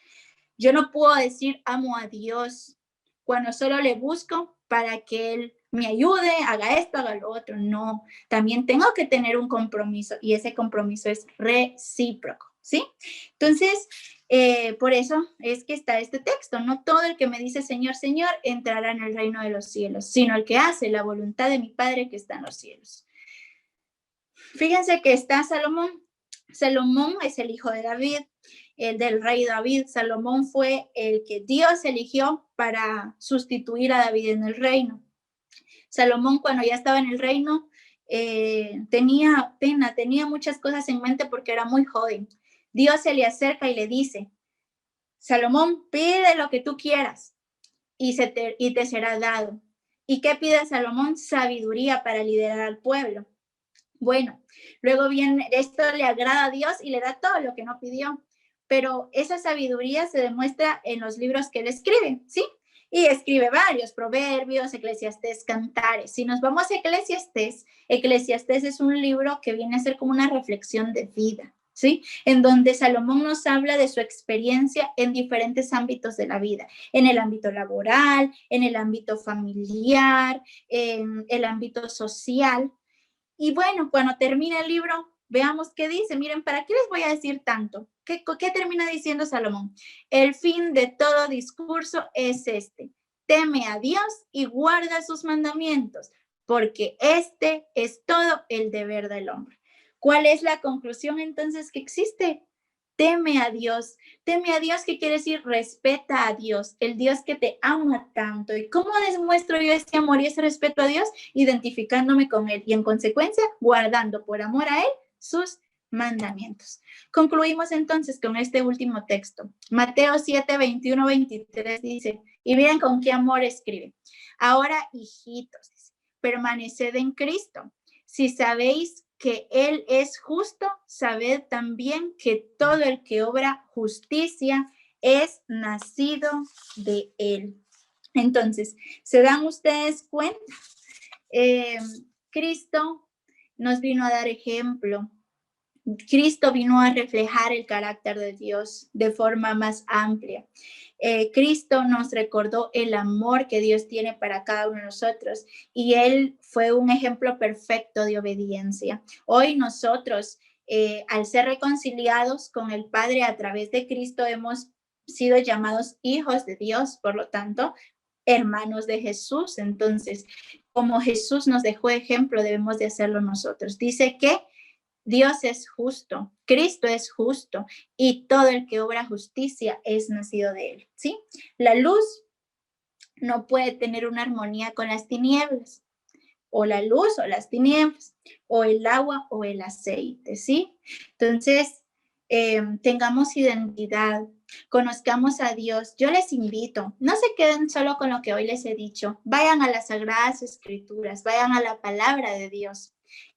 yo no puedo decir amo a Dios cuando solo le busco para que Él me ayude, haga esto, haga lo otro. No, también tengo que tener un compromiso y ese compromiso es recíproco, ¿sí? Entonces, por eso es que está este texto. No todo el que me dice Señor, Señor, entrará en el reino de los cielos, sino el que hace la voluntad de mi Padre que está en los cielos. Fíjense que está Salomón. Salomón es el hijo de David, el del rey David. Salomón fue el que Dios eligió para sustituir a David en el reino. Salomón, cuando ya estaba en el reino, tenía pena, tenía muchas cosas en mente porque era muy joven. Dios se le acerca y le dice, Salomón, pide lo que tú quieras y te será dado. ¿Y qué pide Salomón? Sabiduría para liderar al pueblo. Bueno, luego viene, esto le agrada a Dios y le da todo lo que no pidió, pero esa sabiduría se demuestra en los libros que él escribe, ¿sí? Y escribe varios, Proverbios, Eclesiastés, Cantares. Si nos vamos a Eclesiastés, Eclesiastés es un libro que viene a ser como una reflexión de vida, ¿sí? En donde Salomón nos habla de su experiencia en diferentes ámbitos de la vida, en el ámbito laboral, en el ámbito familiar, en el ámbito social. Y bueno, cuando termina el libro, Veamos qué dice. Miren, ¿para qué les voy a decir tanto? ¿Qué termina diciendo Salomón? El fin de todo discurso es este: teme a Dios y guarda sus mandamientos, porque este es todo el deber del hombre. ¿Cuál es la conclusión entonces que existe? Teme a Dios. Teme a Dios, ¿qué quiere decir? Respeta a Dios, el Dios que te ama tanto. ¿Y cómo demuestro yo ese amor y ese respeto a Dios? Identificándome con Él y en consecuencia guardando por amor a Él sus mandamientos. Concluimos entonces con este último texto. Mateo 7, 21, 23 dice, y miren con qué amor escribe. Ahora, hijitos, permaneced en Cristo. Si sabéis que Él es justo, sabed también que todo el que obra justicia es nacido de Él. Entonces, ¿se dan ustedes cuenta? Cristo nos vino a dar ejemplo. Cristo vino a reflejar el carácter de Dios de forma más amplia. Cristo nos recordó el amor que Dios tiene para cada uno de nosotros y Él fue un ejemplo perfecto de obediencia. Hoy nosotros, al ser reconciliados con el Padre a través de Cristo, hemos sido llamados hijos de Dios, por lo tanto, hermanos de Jesús. Entonces, como Jesús nos dejó ejemplo, debemos de hacerlo nosotros. Dice que Dios es justo, Cristo es justo y todo el que obra justicia es nacido de Él, ¿sí? La luz no puede tener una armonía con las tinieblas, o la luz o las tinieblas, o el agua o el aceite, ¿sí? Entonces, tengamos identidad, conozcamos a Dios. Yo les invito, no se queden solo con lo que hoy les he dicho, vayan a las Sagradas Escrituras, vayan a la palabra de Dios.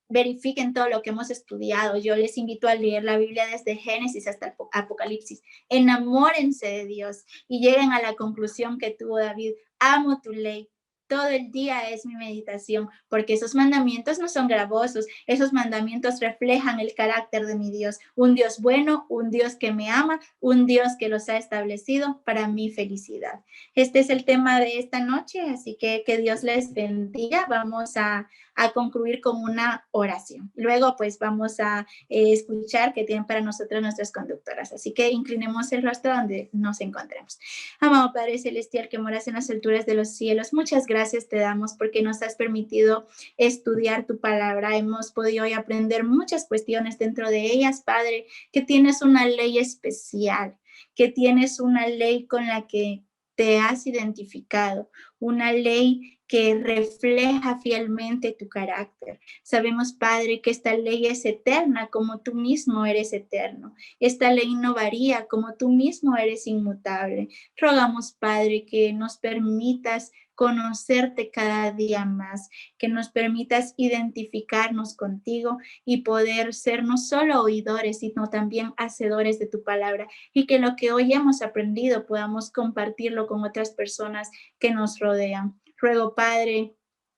Verifiquen todo lo que hemos estudiado. Yo les invito a leer la Biblia desde Génesis hasta el Apocalipsis. Enamórense de Dios y lleguen a la conclusión que tuvo David. Amo tu ley. Todo el día es mi meditación, porque esos mandamientos no son gravosos, esos mandamientos reflejan el carácter de mi Dios, un Dios bueno, un Dios que me ama, un Dios que los ha establecido para mi felicidad. Este es el tema de esta noche, así que Dios les bendiga. Vamos a concluir con una oración. Luego, pues vamos a escuchar qué tienen para nosotros nuestras conductoras. Así que inclinemos el rostro donde nos encontremos. Amado Padre Celestial, que moras en las alturas de los cielos, muchas gracias te damos porque nos has permitido estudiar tu palabra. Hemos podido hoy aprender muchas cuestiones dentro de ellas, Padre, que tienes una ley especial, que tienes una ley con la que te has identificado, una ley que refleja fielmente tu carácter. Sabemos, Padre, que esta ley es eterna como tú mismo eres eterno. Esta ley no varía como tú mismo eres inmutable. Rogamos, Padre, que nos permitas conocerte cada día más, que nos permitas identificarnos contigo y poder ser no solo oidores, sino también hacedores de tu palabra, y que lo que hoy hemos aprendido podamos compartirlo con otras personas que nos rodean. Ruego, Padre,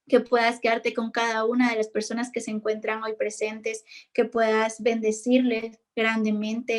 que puedas quedarte con cada una de las personas que se encuentran hoy presentes, que puedas bendecirles grandemente